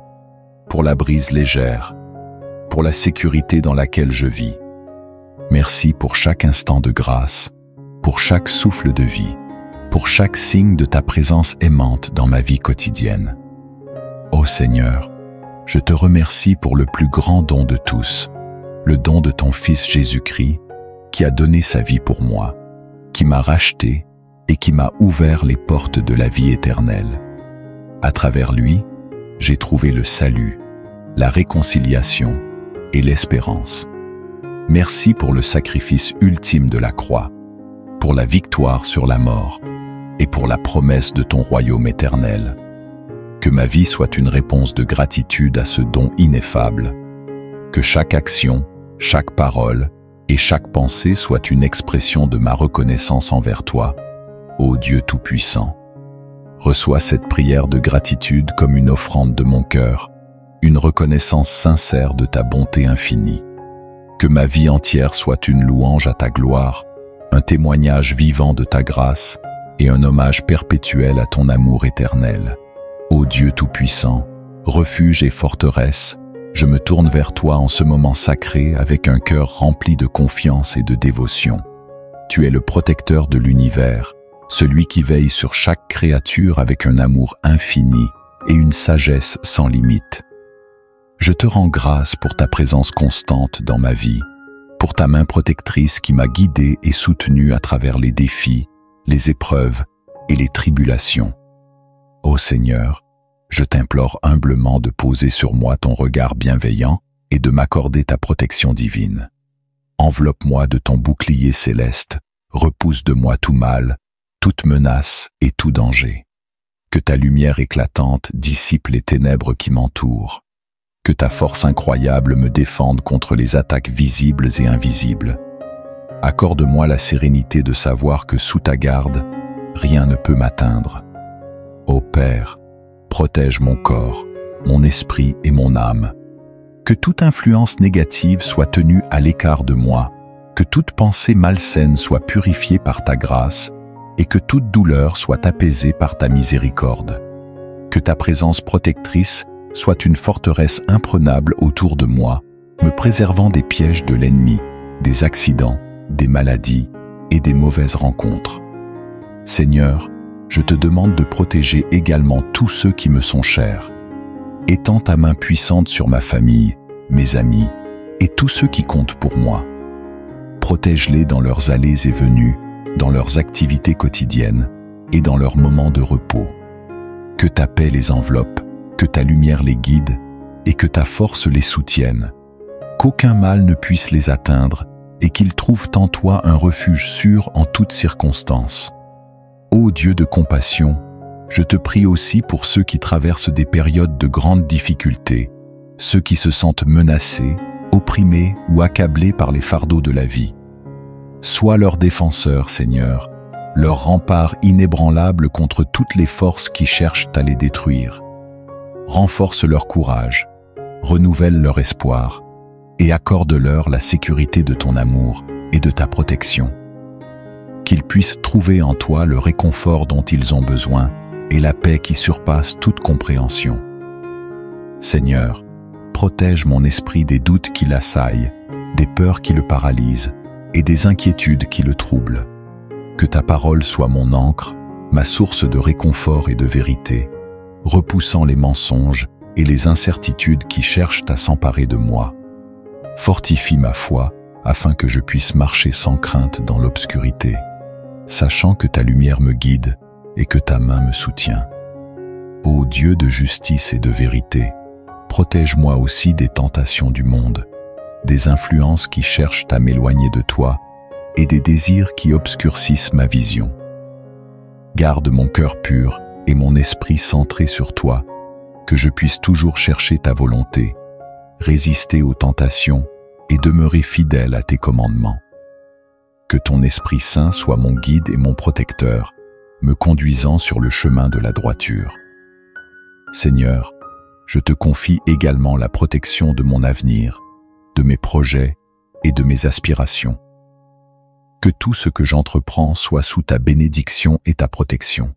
pour la brise légère, pour la sécurité dans laquelle je vis. Merci pour chaque instant de grâce, pour chaque souffle de vie, pour chaque signe de ta présence aimante dans ma vie quotidienne. Ô Seigneur, je te remercie pour le plus grand don de tous, le don de ton Fils Jésus-Christ, qui a donné sa vie pour moi, qui m'a racheté et qui m'a ouvert les portes de la vie éternelle. À travers lui, j'ai trouvé le salut, la réconciliation et l'espérance. Merci pour le sacrifice ultime de la croix, pour la victoire sur la mort et pour la promesse de ton royaume éternel. Que ma vie soit une réponse de gratitude à ce don ineffable. Que chaque action, chaque parole et chaque pensée soit une expression de ma reconnaissance envers toi, ô Dieu Tout-Puissant. Reçois cette prière de gratitude comme une offrande de mon cœur, une reconnaissance sincère de ta bonté infinie. Que ma vie entière soit une louange à ta gloire, un témoignage vivant de ta grâce et un hommage perpétuel à ton amour éternel. Ô Dieu Tout-Puissant, refuge et forteresse, je me tourne vers toi en ce moment sacré avec un cœur rempli de confiance et de dévotion. Tu es le protecteur de l'univers, celui qui veille sur chaque créature avec un amour infini et une sagesse sans limite. Je te rends grâce pour ta présence constante dans ma vie, pour ta main protectrice qui m'a guidé et soutenu à travers les défis, les épreuves et les tribulations. Ô Seigneur, je t'implore humblement de poser sur moi ton regard bienveillant et de m'accorder ta protection divine. Enveloppe-moi de ton bouclier céleste, repousse de moi tout mal, toute menace et tout danger. Que ta lumière éclatante dissipe les ténèbres qui m'entourent. Que ta force incroyable me défende contre les attaques visibles et invisibles. Accorde-moi la sérénité de savoir que sous ta garde, rien ne peut m'atteindre. Ô Père, protège mon corps, mon esprit et mon âme. Que toute influence négative soit tenue à l'écart de moi, que toute pensée malsaine soit purifiée par ta grâce, et que toute douleur soit apaisée par ta miséricorde. Que ta présence protectrice soit une forteresse imprenable autour de moi, me préservant des pièges de l'ennemi, des accidents, des maladies et des mauvaises rencontres. Seigneur, je te demande de protéger également tous ceux qui me sont chers. Étends ta main puissante sur ma famille, mes amis et tous ceux qui comptent pour moi. Protège-les dans leurs allées et venues, dans leurs activités quotidiennes et dans leurs moments de repos. Que ta paix les enveloppe, que ta lumière les guide et que ta force les soutienne. Qu'aucun mal ne puisse les atteindre et qu'ils trouvent en toi un refuge sûr en toutes circonstances. Ô Dieu de compassion, je te prie aussi pour ceux qui traversent des périodes de grandes difficultés, ceux qui se sentent menacés, opprimés ou accablés par les fardeaux de la vie. Sois leur défenseur, Seigneur, leur rempart inébranlable contre toutes les forces qui cherchent à les détruire. Renforce leur courage, renouvelle leur espoir et accorde-leur la sécurité de ton amour et de ta protection. Qu'ils puissent trouver en toi le réconfort dont ils ont besoin et la paix qui surpasse toute compréhension. Seigneur, protège mon esprit des doutes qui l'assaillent, des peurs qui le paralysent et des inquiétudes qui le troublent. Que ta parole soit mon ancre, ma source de réconfort et de vérité, repoussant les mensonges et les incertitudes qui cherchent à s'emparer de moi. Fortifie ma foi afin que je puisse marcher sans crainte dans l'obscurité, sachant que ta lumière me guide et que ta main me soutient. Ô Dieu de justice et de vérité, protège-moi aussi des tentations du monde, des influences qui cherchent à m'éloigner de toi et des désirs qui obscurcissent ma vision. Garde mon cœur pur et mon esprit centré sur toi, que je puisse toujours chercher ta volonté, résister aux tentations et demeurer fidèle à tes commandements. Que ton Esprit Saint soit mon guide et mon protecteur, me conduisant sur le chemin de la droiture. Seigneur, je te confie également la protection de mon avenir, de mes projets et de mes aspirations. Que tout ce que j'entreprends soit sous ta bénédiction et ta protection.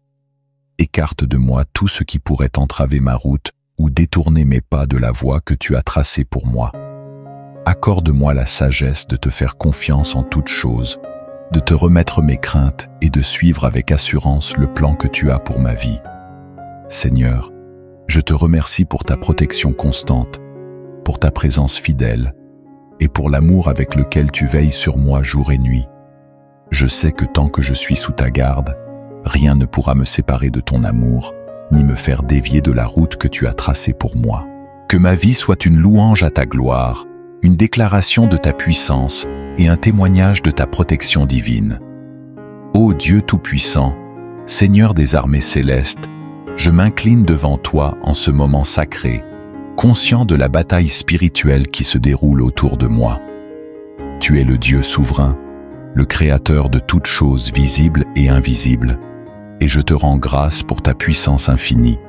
Écarte de moi tout ce qui pourrait entraver ma route ou détourner mes pas de la voie que tu as tracée pour moi. Accorde-moi la sagesse de te faire confiance en toutes choses, de te remettre mes craintes et de suivre avec assurance le plan que tu as pour ma vie. Seigneur, je te remercie pour ta protection constante, pour ta présence fidèle et pour l'amour avec lequel tu veilles sur moi jour et nuit. Je sais que tant que je suis sous ta garde, rien ne pourra me séparer de ton amour, ni me faire dévier de la route que tu as tracée pour moi. Que ma vie soit une louange à ta gloire, une déclaration de ta puissance et un témoignage de ta protection divine. Ô Dieu Tout-Puissant, Seigneur des armées célestes, je m'incline devant toi en ce moment sacré, conscient de la bataille spirituelle qui se déroule autour de moi. Tu es le Dieu souverain, le Créateur de toutes choses visibles et invisibles, et je te rends grâce pour ta puissance infinie,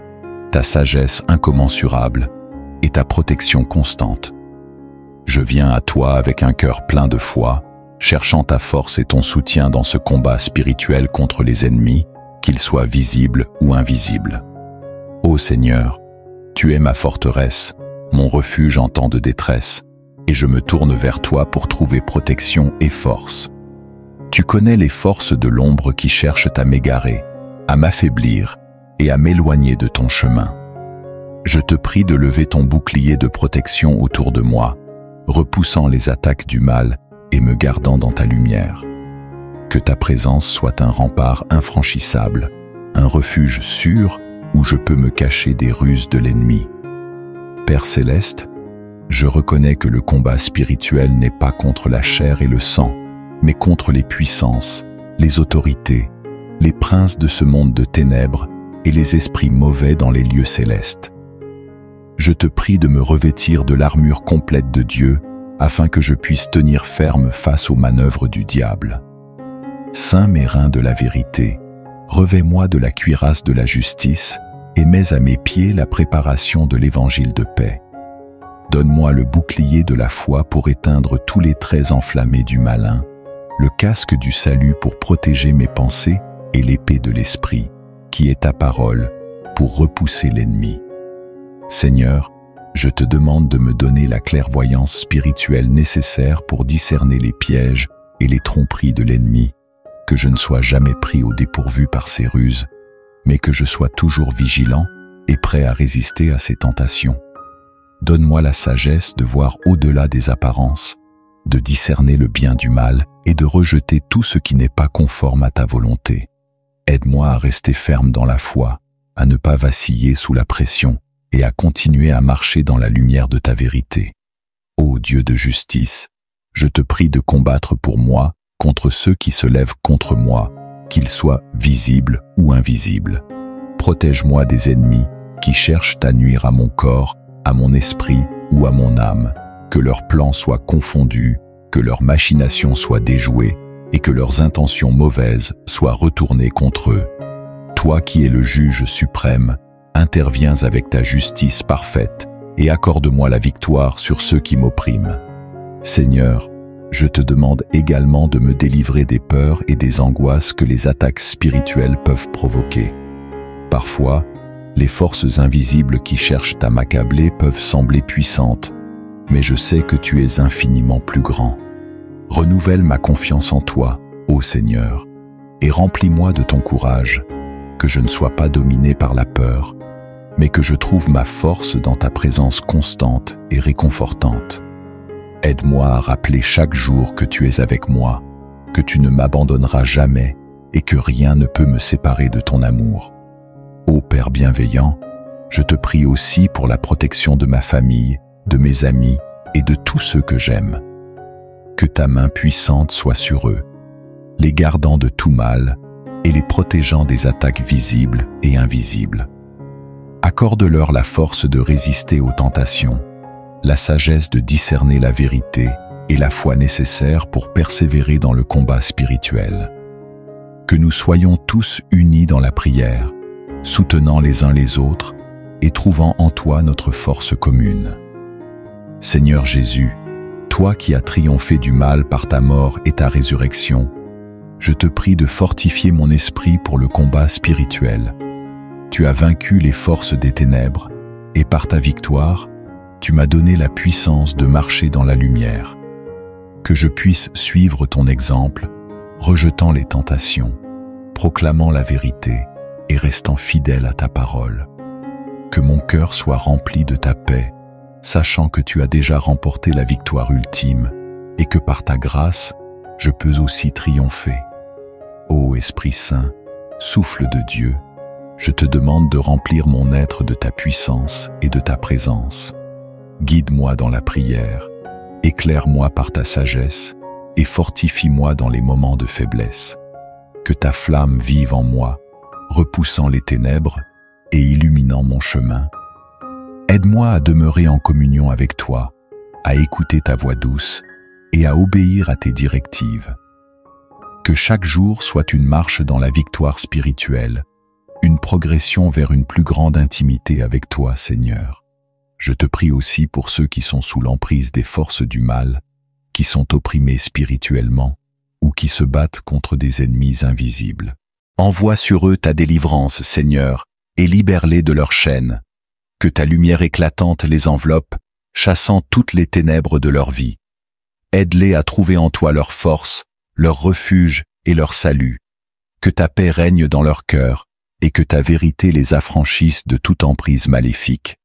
ta sagesse incommensurable et ta protection constante. Je viens à toi avec un cœur plein de foi, cherchant ta force et ton soutien dans ce combat spirituel contre les ennemis, qu'ils soient visibles ou invisibles. Ô Seigneur, tu es ma forteresse, mon refuge en temps de détresse, et je me tourne vers toi pour trouver protection et force. Tu connais les forces de l'ombre qui cherchent à m'égarer, à m'affaiblir et à m'éloigner de ton chemin. Je te prie de lever ton bouclier de protection autour de moi, repoussant les attaques du mal et me gardant dans ta lumière. Que ta présence soit un rempart infranchissable, un refuge sûr où je peux me cacher des ruses de l'ennemi. Père céleste, je reconnais que le combat spirituel n'est pas contre la chair et le sang, mais contre les puissances, les autorités, les princes de ce monde de ténèbres et les esprits mauvais dans les lieux célestes. Je te prie de me revêtir de l'armure complète de Dieu afin que je puisse tenir ferme face aux manœuvres du diable. Saint Mérin de la vérité, revêt-moi de la cuirasse de la justice et mets à mes pieds la préparation de l'évangile de paix. Donne-moi le bouclier de la foi pour éteindre tous les traits enflammés du malin, le casque du salut pour protéger mes pensées et l'épée de l'esprit, qui est ta parole, pour repousser l'ennemi. Seigneur, je te demande de me donner la clairvoyance spirituelle nécessaire pour discerner les pièges et les tromperies de l'ennemi, que je ne sois jamais pris au dépourvu par ses ruses, mais que je sois toujours vigilant et prêt à résister à ses tentations. Donne-moi la sagesse de voir au-delà des apparences, de discerner le bien du mal et de rejeter tout ce qui n'est pas conforme à ta volonté. Aide-moi à rester ferme dans la foi, à ne pas vaciller sous la pression et à continuer à marcher dans la lumière de ta vérité. Ô Dieu de justice, je te prie de combattre pour moi contre ceux qui se lèvent contre moi, qu'ils soient visibles ou invisibles. Protège-moi des ennemis qui cherchent à nuire à mon corps, à mon esprit ou à mon âme, que leurs plans soient confondus, que leurs machinations soient déjouées et que leurs intentions mauvaises soient retournées contre eux. Toi qui es le juge suprême, interviens avec ta justice parfaite et accorde-moi la victoire sur ceux qui m'oppriment. Seigneur, je te demande également de me délivrer des peurs et des angoisses que les attaques spirituelles peuvent provoquer. Parfois, les forces invisibles qui cherchent à m'accabler peuvent sembler puissantes, mais je sais que tu es infiniment plus grand. Renouvelle ma confiance en toi, ô Seigneur, et remplis-moi de ton courage, que je ne sois pas dominé par la peur, mais que je trouve ma force dans ta présence constante et réconfortante. Aide-moi à rappeler chaque jour que tu es avec moi, que tu ne m'abandonneras jamais et que rien ne peut me séparer de ton amour. Ô Père bienveillant, je te prie aussi pour la protection de ma famille, de mes amis et de tous ceux que j'aime. Que ta main puissante soit sur eux, les gardant de tout mal et les protégeant des attaques visibles et invisibles. Accorde-leur la force de résister aux tentations, la sagesse de discerner la vérité et la foi nécessaire pour persévérer dans le combat spirituel. Que nous soyons tous unis dans la prière, soutenant les uns les autres et trouvant en toi notre force commune. Seigneur Jésus, toi qui as triomphé du mal par ta mort et ta résurrection, je te prie de fortifier mon esprit pour le combat spirituel. Tu as vaincu les forces des ténèbres et par ta victoire, tu m'as donné la puissance de marcher dans la lumière. Que je puisse suivre ton exemple, rejetant les tentations, proclamant la vérité et restant fidèle à ta parole. Que mon cœur soit rempli de ta paix, sachant que tu as déjà remporté la victoire ultime et que par ta grâce, je peux aussi triompher. Ô Esprit Saint, souffle de Dieu, je te demande de remplir mon être de ta puissance et de ta présence. Guide-moi dans la prière, éclaire-moi par ta sagesse et fortifie-moi dans les moments de faiblesse. Que ta flamme vive en moi, repoussant les ténèbres et illuminant mon chemin. Aide-moi à demeurer en communion avec toi, à écouter ta voix douce et à obéir à tes directives. Que chaque jour soit une marche dans la victoire spirituelle, une progression vers une plus grande intimité avec toi, Seigneur. Je te prie aussi pour ceux qui sont sous l'emprise des forces du mal, qui sont opprimés spirituellement ou qui se battent contre des ennemis invisibles. Envoie sur eux ta délivrance, Seigneur, et libère-les de leurs chaînes. Que ta lumière éclatante les enveloppe, chassant toutes les ténèbres de leur vie. Aide-les à trouver en toi leur force, leur refuge et leur salut. Que ta paix règne dans leur cœur et que ta vérité les affranchisse de toute emprise maléfique.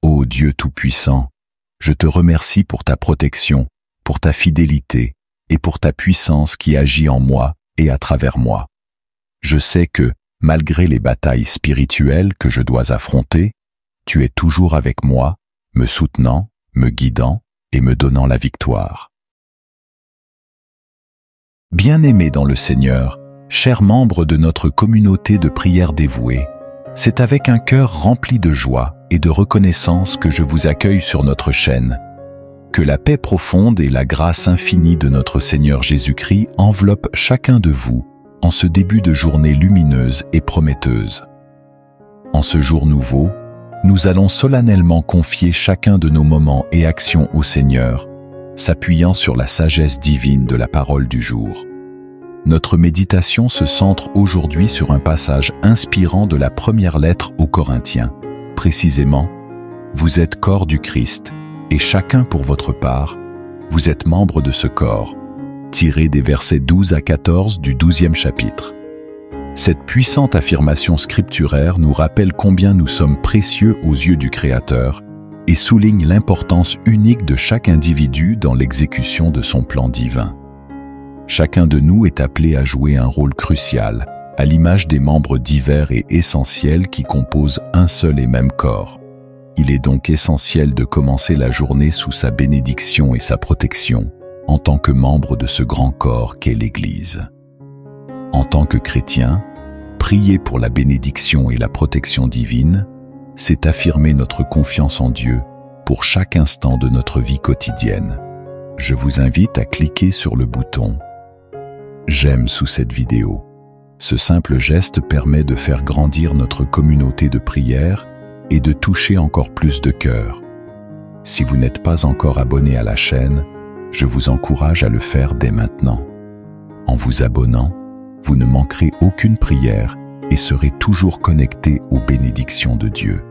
Ô Dieu Tout-Puissant, je te remercie pour ta protection, pour ta fidélité et pour ta puissance qui agit en moi et à travers moi. Je sais que, malgré les batailles spirituelles que je dois affronter, tu es toujours avec moi, me soutenant, me guidant et me donnant la victoire. Bien-aimés dans le Seigneur, chers membres de notre communauté de prière dévouée, c'est avec un cœur rempli de joie et de reconnaissance que je vous accueille sur notre chaîne. Que la paix profonde et la grâce infinie de notre Seigneur Jésus-Christ enveloppent chacun de vous en ce début de journée lumineuse et prometteuse. En ce jour nouveau, nous allons solennellement confier chacun de nos moments et actions au Seigneur, s'appuyant sur la sagesse divine de la parole du jour. Notre méditation se centre aujourd'hui sur un passage inspirant de la première lettre aux Corinthiens. Précisément, vous êtes corps du Christ, et chacun pour votre part, vous êtes membre de ce corps, tiré des versets 12 à 14 du 12e chapitre. Cette puissante affirmation scripturaire nous rappelle combien nous sommes précieux aux yeux du Créateur et souligne l'importance unique de chaque individu dans l'exécution de son plan divin. Chacun de nous est appelé à jouer un rôle crucial, à l'image des membres divers et essentiels qui composent un seul et même corps. Il est donc essentiel de commencer la journée sous sa bénédiction et sa protection, en tant que membre de ce grand corps qu'est l'Église. En tant que chrétien, prier pour la bénédiction et la protection divine, c'est affirmer notre confiance en Dieu pour chaque instant de notre vie quotidienne. Je vous invite à cliquer sur le bouton « J'aime » sous cette vidéo. Ce simple geste permet de faire grandir notre communauté de prière et de toucher encore plus de cœurs. Si vous n'êtes pas encore abonné à la chaîne, je vous encourage à le faire dès maintenant. En vous abonnant, vous ne manquerez aucune prière et serez toujours connecté aux bénédictions de Dieu.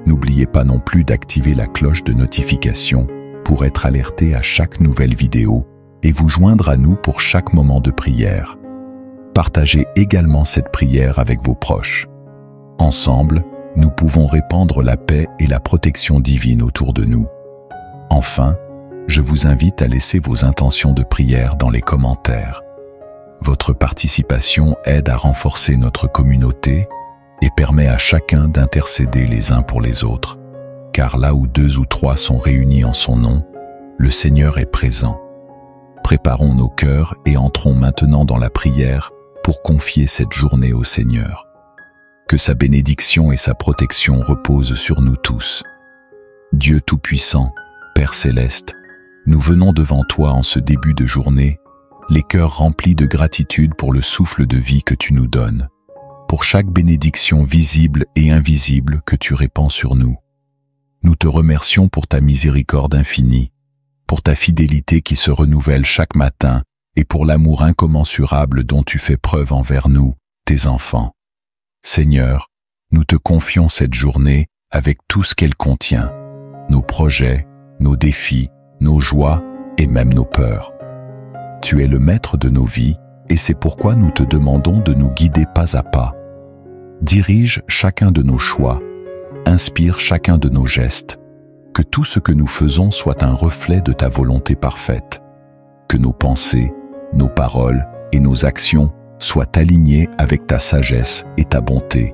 N'oubliez pas non plus d'activer la cloche de notification pour être alerté à chaque nouvelle vidéo et vous joindre à nous pour chaque moment de prière. Partagez également cette prière avec vos proches. Ensemble, nous pouvons répandre la paix et la protection divine autour de nous. Enfin, je vous invite à laisser vos intentions de prière dans les commentaires. Votre participation aide à renforcer notre communauté et permet à chacun d'intercéder les uns pour les autres, car là où 2 ou 3 sont réunis en son nom, le Seigneur est présent. Préparons nos cœurs et entrons maintenant dans la prière pour confier cette journée au Seigneur. Que sa bénédiction et sa protection reposent sur nous tous. Dieu Tout-Puissant, Père Céleste, nous venons devant toi en ce début de journée, les cœurs remplis de gratitude pour le souffle de vie que tu nous donnes, pour chaque bénédiction visible et invisible que tu répands sur nous. Nous te remercions pour ta miséricorde infinie, pour ta fidélité qui se renouvelle chaque matin et pour l'amour incommensurable dont tu fais preuve envers nous, tes enfants. Seigneur, nous te confions cette journée avec tout ce qu'elle contient, nos projets, nos défis, nos joies et même nos peurs. Tu es le maître de nos vies et c'est pourquoi nous te demandons de nous guider pas à pas. Dirige chacun de nos choix, inspire chacun de nos gestes, que tout ce que nous faisons soit un reflet de ta volonté parfaite, que nos pensées, nos paroles et nos actions soient alignées avec ta sagesse et ta bonté.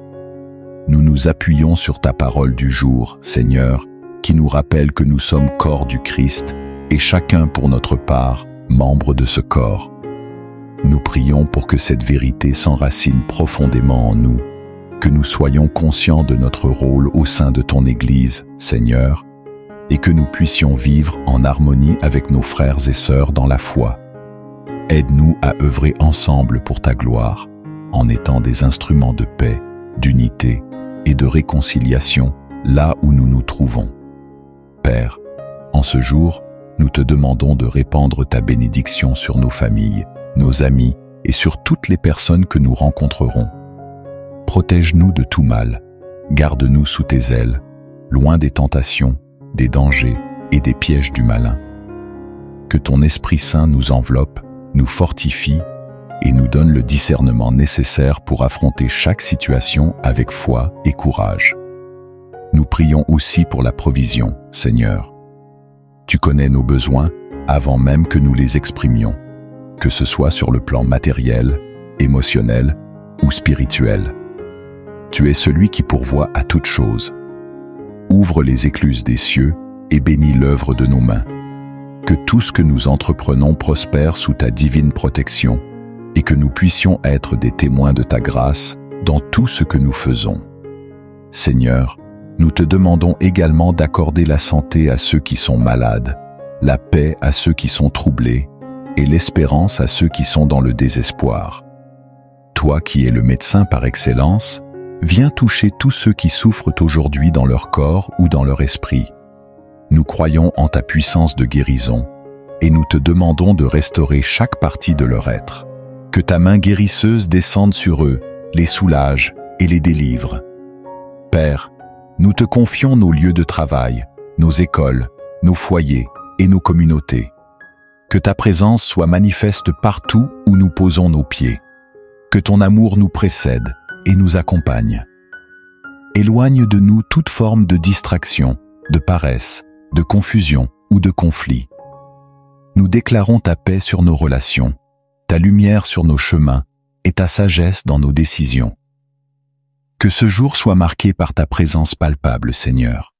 Nous nous appuyons sur ta parole du jour, Seigneur, qui nous rappelle que nous sommes corps du Christ et chacun pour notre part, membre de ce corps. Nous prions pour que cette vérité s'enracine profondément en nous, que nous soyons conscients de notre rôle au sein de ton Église, Seigneur, et que nous puissions vivre en harmonie avec nos frères et sœurs dans la foi. Aide-nous à œuvrer ensemble pour ta gloire, en étant des instruments de paix, d'unité et de réconciliation là où nous nous trouvons. Père, en ce jour, nous te demandons de répandre ta bénédiction sur nos familles, nos amis et sur toutes les personnes que nous rencontrerons. Protège-nous de tout mal, garde-nous sous tes ailes, loin des tentations, des dangers et des pièges du malin. Que ton Esprit Saint nous enveloppe, nous fortifie et nous donne le discernement nécessaire pour affronter chaque situation avec foi et courage. Nous prions aussi pour la provision, Seigneur. Tu connais nos besoins avant même que nous les exprimions, que ce soit sur le plan matériel, émotionnel ou spirituel. Tu es celui qui pourvoit à toute chose. Ouvre les écluses des cieux et bénis l'œuvre de nos mains. Que tout ce que nous entreprenons prospère sous ta divine protection et que nous puissions être des témoins de ta grâce dans tout ce que nous faisons. Seigneur, nous te demandons également d'accorder la santé à ceux qui sont malades, la paix à ceux qui sont troublés et l'espérance à ceux qui sont dans le désespoir. Toi qui es le médecin par excellence, viens toucher tous ceux qui souffrent aujourd'hui dans leur corps ou dans leur esprit. Nous croyons en ta puissance de guérison et nous te demandons de restaurer chaque partie de leur être. Que ta main guérisseuse descende sur eux, les soulage et les délivre. Père, nous te confions nos lieux de travail, nos écoles, nos foyers et nos communautés. Que ta présence soit manifeste partout où nous posons nos pieds. Que ton amour nous précède et nous accompagne. Éloigne de nous toute forme de distraction, de paresse, de confusion ou de conflit. Nous déclarons ta paix sur nos relations, ta lumière sur nos chemins et ta sagesse dans nos décisions. Que ce jour soit marqué par ta présence palpable, Seigneur.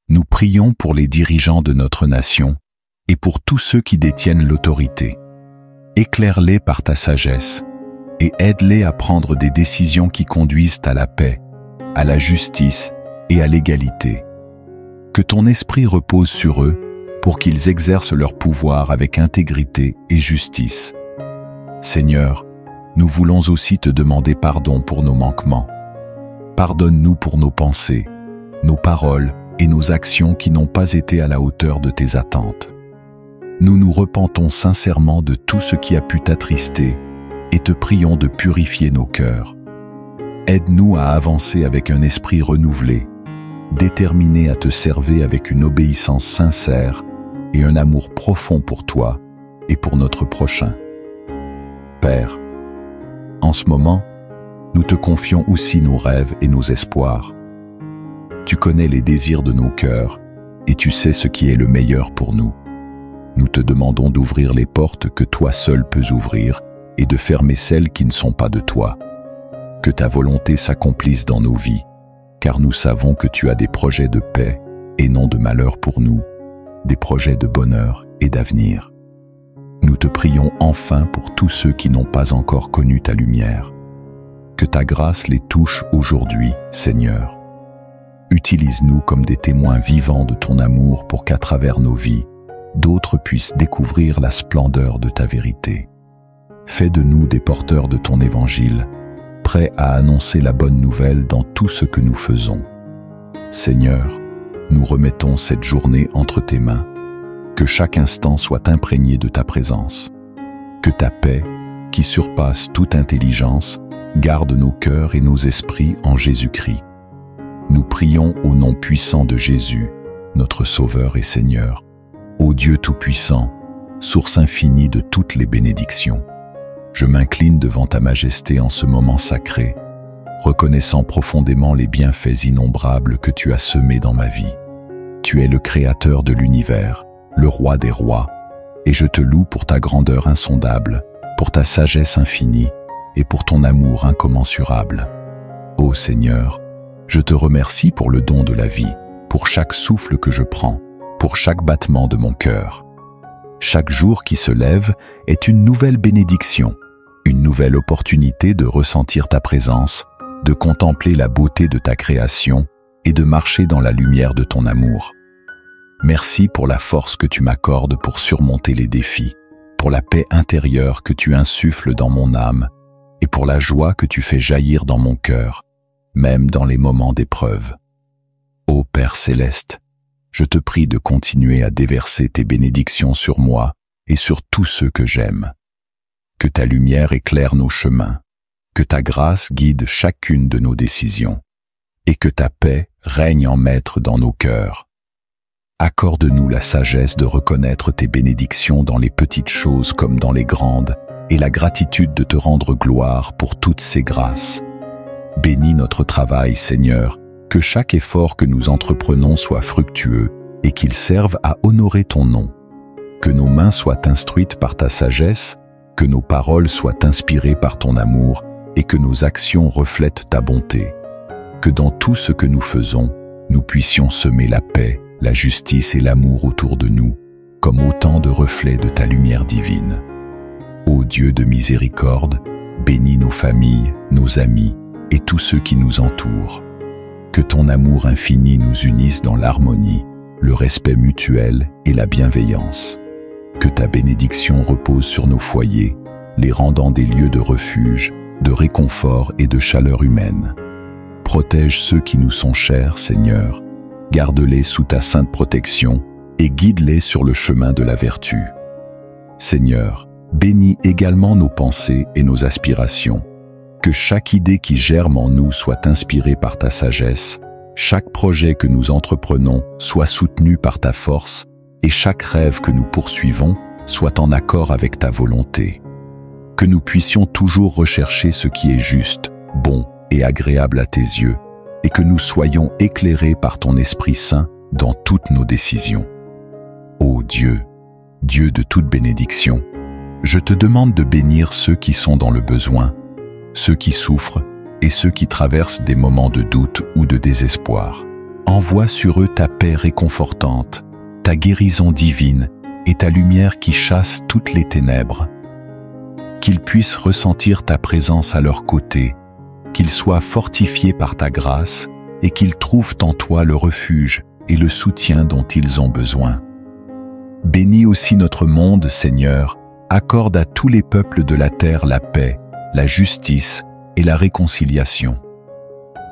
Nous prions pour les dirigeants de notre nation et pour tous ceux qui détiennent l'autorité. Éclaire-les par ta sagesse et aide-les à prendre des décisions qui conduisent à la paix, à la justice et à l'égalité. Que ton esprit repose sur eux pour qu'ils exercent leur pouvoir avec intégrité et justice. Seigneur, nous voulons aussi te demander pardon pour nos manquements. Pardonne-nous pour nos pensées, nos paroles et nos actions qui n'ont pas été à la hauteur de tes attentes. Nous nous repentons sincèrement de tout ce qui a pu t'attrister et te prions de purifier nos cœurs. Aide-nous à avancer avec un esprit renouvelé, déterminé à te servir avec une obéissance sincère et un amour profond pour toi et pour notre prochain. Père, en ce moment, nous te confions aussi nos rêves et nos espoirs. Tu connais les désirs de nos cœurs et tu sais ce qui est le meilleur pour nous. Nous te demandons d'ouvrir les portes que toi seul peux ouvrir et de fermer celles qui ne sont pas de toi. Que ta volonté s'accomplisse dans nos vies, car nous savons que tu as des projets de paix et non de malheur pour nous, des projets de bonheur et d'avenir. Nous te prions enfin pour tous ceux qui n'ont pas encore connu ta lumière. Que ta grâce les touche aujourd'hui, Seigneur. Utilise-nous comme des témoins vivants de ton amour pour qu'à travers nos vies, d'autres puissent découvrir la splendeur de ta vérité. Fais de nous des porteurs de ton évangile, prêts à annoncer la bonne nouvelle dans tout ce que nous faisons. Seigneur, nous remettons cette journée entre tes mains. Que chaque instant soit imprégné de ta présence. Que ta paix, qui surpasse toute intelligence, garde nos cœurs et nos esprits en Jésus-Christ. Nous prions au nom puissant de Jésus, notre Sauveur et Seigneur. Ô Dieu Tout-Puissant, source infinie de toutes les bénédictions, je m'incline devant ta majesté en ce moment sacré, reconnaissant profondément les bienfaits innombrables que tu as semés dans ma vie. Tu es le Créateur de l'univers, le Roi des rois, et je te loue pour ta grandeur insondable, pour ta sagesse infinie et pour ton amour incommensurable. Ô Seigneur, je te remercie pour le don de la vie, pour chaque souffle que je prends, pour chaque battement de mon cœur. Chaque jour qui se lève est une nouvelle bénédiction, une nouvelle opportunité de ressentir ta présence, de contempler la beauté de ta création et de marcher dans la lumière de ton amour. Merci pour la force que tu m'accordes pour surmonter les défis, pour la paix intérieure que tu insuffles dans mon âme et pour la joie que tu fais jaillir dans mon cœur, même dans les moments d'épreuve. Ô Père céleste, je te prie de continuer à déverser tes bénédictions sur moi et sur tous ceux que j'aime. Que ta lumière éclaire nos chemins, que ta grâce guide chacune de nos décisions, et que ta paix règne en maître dans nos cœurs. Accorde-nous la sagesse de reconnaître tes bénédictions dans les petites choses comme dans les grandes, et la gratitude de te rendre gloire pour toutes ces grâces. Bénis notre travail, Seigneur, que chaque effort que nous entreprenons soit fructueux et qu'il serve à honorer ton nom. Que nos mains soient instruites par ta sagesse, que nos paroles soient inspirées par ton amour et que nos actions reflètent ta bonté. Que dans tout ce que nous faisons, nous puissions semer la paix, la justice et l'amour autour de nous, comme autant de reflets de ta lumière divine. Ô Dieu de miséricorde, bénis nos familles, nos amis et tous ceux qui nous entourent. Que ton amour infini nous unisse dans l'harmonie, le respect mutuel et la bienveillance. Que ta bénédiction repose sur nos foyers, les rendant des lieux de refuge, de réconfort et de chaleur humaine. Protège ceux qui nous sont chers, Seigneur. Garde-les sous ta sainte protection et guide-les sur le chemin de la vertu. Seigneur, bénis également nos pensées et nos aspirations. Que chaque idée qui germe en nous soit inspirée par ta sagesse, chaque projet que nous entreprenons soit soutenu par ta force et chaque rêve que nous poursuivons soit en accord avec ta volonté. Que nous puissions toujours rechercher ce qui est juste, bon et agréable à tes yeux, et que nous soyons éclairés par ton Esprit Saint dans toutes nos décisions. Ô Dieu, Dieu de toute bénédiction, je te demande de bénir ceux qui sont dans le besoin, ceux qui souffrent et ceux qui traversent des moments de doute ou de désespoir. Envoie sur eux ta paix réconfortante, ta guérison divine et ta lumière qui chasse toutes les ténèbres. Qu'ils puissent ressentir ta présence à leur côté, qu'ils soient fortifiés par ta grâce et qu'ils trouvent en toi le refuge et le soutien dont ils ont besoin. Bénis aussi notre monde, Seigneur, accorde à tous les peuples de la terre la paix, la justice et la réconciliation.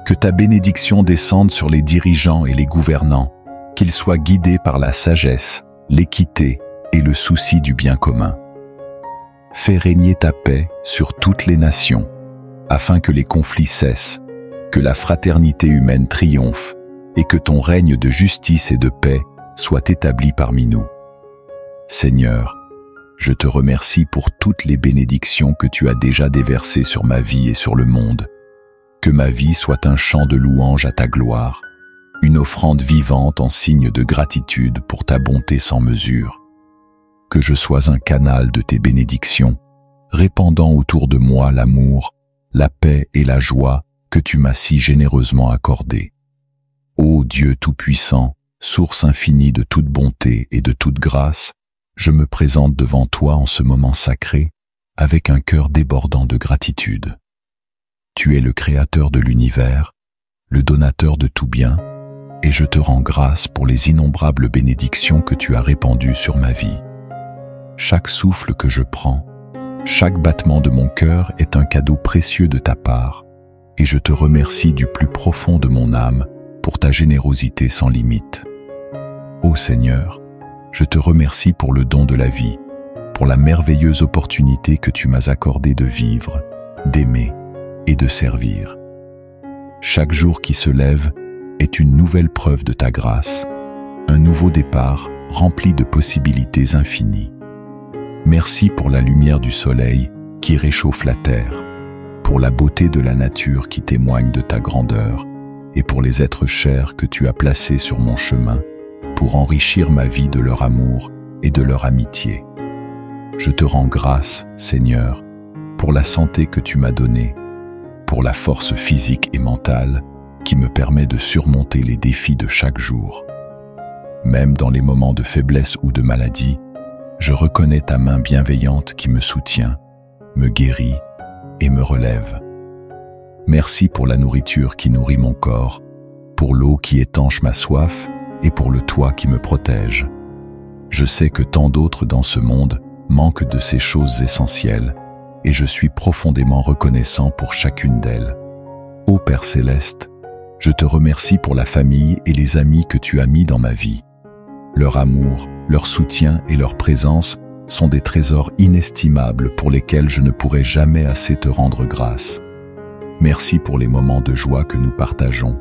Que ta bénédiction descende sur les dirigeants et les gouvernants, qu'ils soient guidés par la sagesse, l'équité et le souci du bien commun. Fais régner ta paix sur toutes les nations, afin que les conflits cessent, que la fraternité humaine triomphe et que ton règne de justice et de paix soit établi parmi nous. Seigneur, je te remercie pour toutes les bénédictions que tu as déjà déversées sur ma vie et sur le monde. Que ma vie soit un chant de louange à ta gloire, une offrande vivante en signe de gratitude pour ta bonté sans mesure. Que je sois un canal de tes bénédictions, répandant autour de moi l'amour, la paix et la joie que tu m'as si généreusement accordés. Ô Dieu Tout-Puissant, source infinie de toute bonté et de toute grâce, je me présente devant toi en ce moment sacré avec un cœur débordant de gratitude. Tu es le Créateur de l'univers, le donateur de tout bien, et je te rends grâce pour les innombrables bénédictions que tu as répandues sur ma vie. Chaque souffle que je prends, chaque battement de mon cœur est un cadeau précieux de ta part, et je te remercie du plus profond de mon âme pour ta générosité sans limite. Ô Seigneur, je te remercie pour le don de la vie, pour la merveilleuse opportunité que tu m'as accordée de vivre, d'aimer et de servir. Chaque jour qui se lève est une nouvelle preuve de ta grâce, un nouveau départ rempli de possibilités infinies. Merci pour la lumière du soleil qui réchauffe la terre, pour la beauté de la nature qui témoigne de ta grandeur, et pour les êtres chers que tu as placés sur mon chemin pour enrichir ma vie de leur amour et de leur amitié. Je te rends grâce, Seigneur, pour la santé que tu m'as donnée, pour la force physique et mentale qui me permet de surmonter les défis de chaque jour. Même dans les moments de faiblesse ou de maladie, je reconnais ta main bienveillante qui me soutient, me guérit et me relève. Merci pour la nourriture qui nourrit mon corps, pour l'eau qui étanche ma soif et pour le toit qui me protège. Je sais que tant d'autres dans ce monde manquent de ces choses essentielles et je suis profondément reconnaissant pour chacune d'elles. Ô Père Céleste, je te remercie pour la famille et les amis que tu as mis dans ma vie. Leur amour, leur soutien et leur présence sont des trésors inestimables pour lesquels je ne pourrai jamais assez te rendre grâce. Merci pour les moments de joie que nous partageons,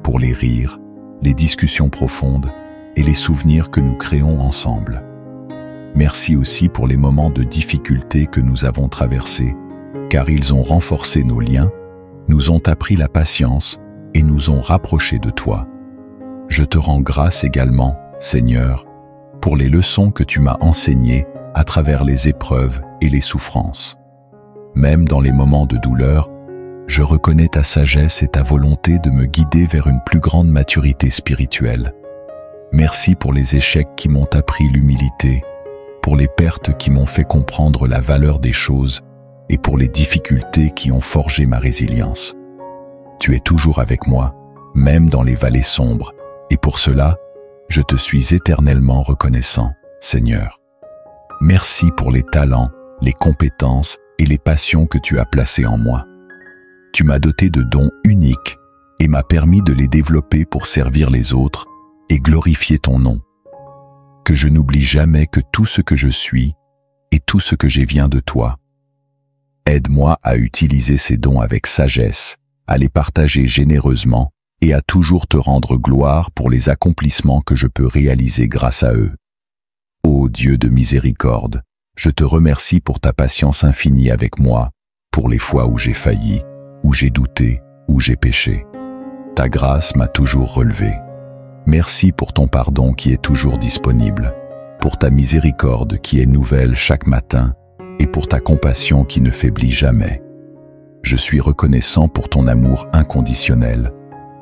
pour les rires, les discussions profondes et les souvenirs que nous créons ensemble. Merci aussi pour les moments de difficulté que nous avons traversés, car ils ont renforcé nos liens, nous ont appris la patience et nous ont rapprochés de toi. Je te rends grâce également, Seigneur, pour les leçons que tu m'as enseignées à travers les épreuves et les souffrances. Même dans les moments de douleur, je reconnais ta sagesse et ta volonté de me guider vers une plus grande maturité spirituelle. Merci pour les échecs qui m'ont appris l'humilité, pour les pertes qui m'ont fait comprendre la valeur des choses et pour les difficultés qui ont forgé ma résilience. Tu es toujours avec moi, même dans les vallées sombres, et pour cela, je te suis éternellement reconnaissant, Seigneur. Merci pour les talents, les compétences et les passions que tu as placées en moi. Tu m'as doté de dons uniques et m'as permis de les développer pour servir les autres et glorifier ton nom. Que je n'oublie jamais que tout ce que je suis et tout ce que j'ai vient de toi. Aide-moi à utiliser ces dons avec sagesse, à les partager généreusement et à toujours te rendre gloire pour les accomplissements que je peux réaliser grâce à eux. Ô Dieu de miséricorde, je te remercie pour ta patience infinie avec moi, pour les fois où j'ai failli, où j'ai douté, où j'ai péché. Ta grâce m'a toujours relevé. Merci pour ton pardon qui est toujours disponible, pour ta miséricorde qui est nouvelle chaque matin et pour ta compassion qui ne faiblit jamais. Je suis reconnaissant pour ton amour inconditionnel,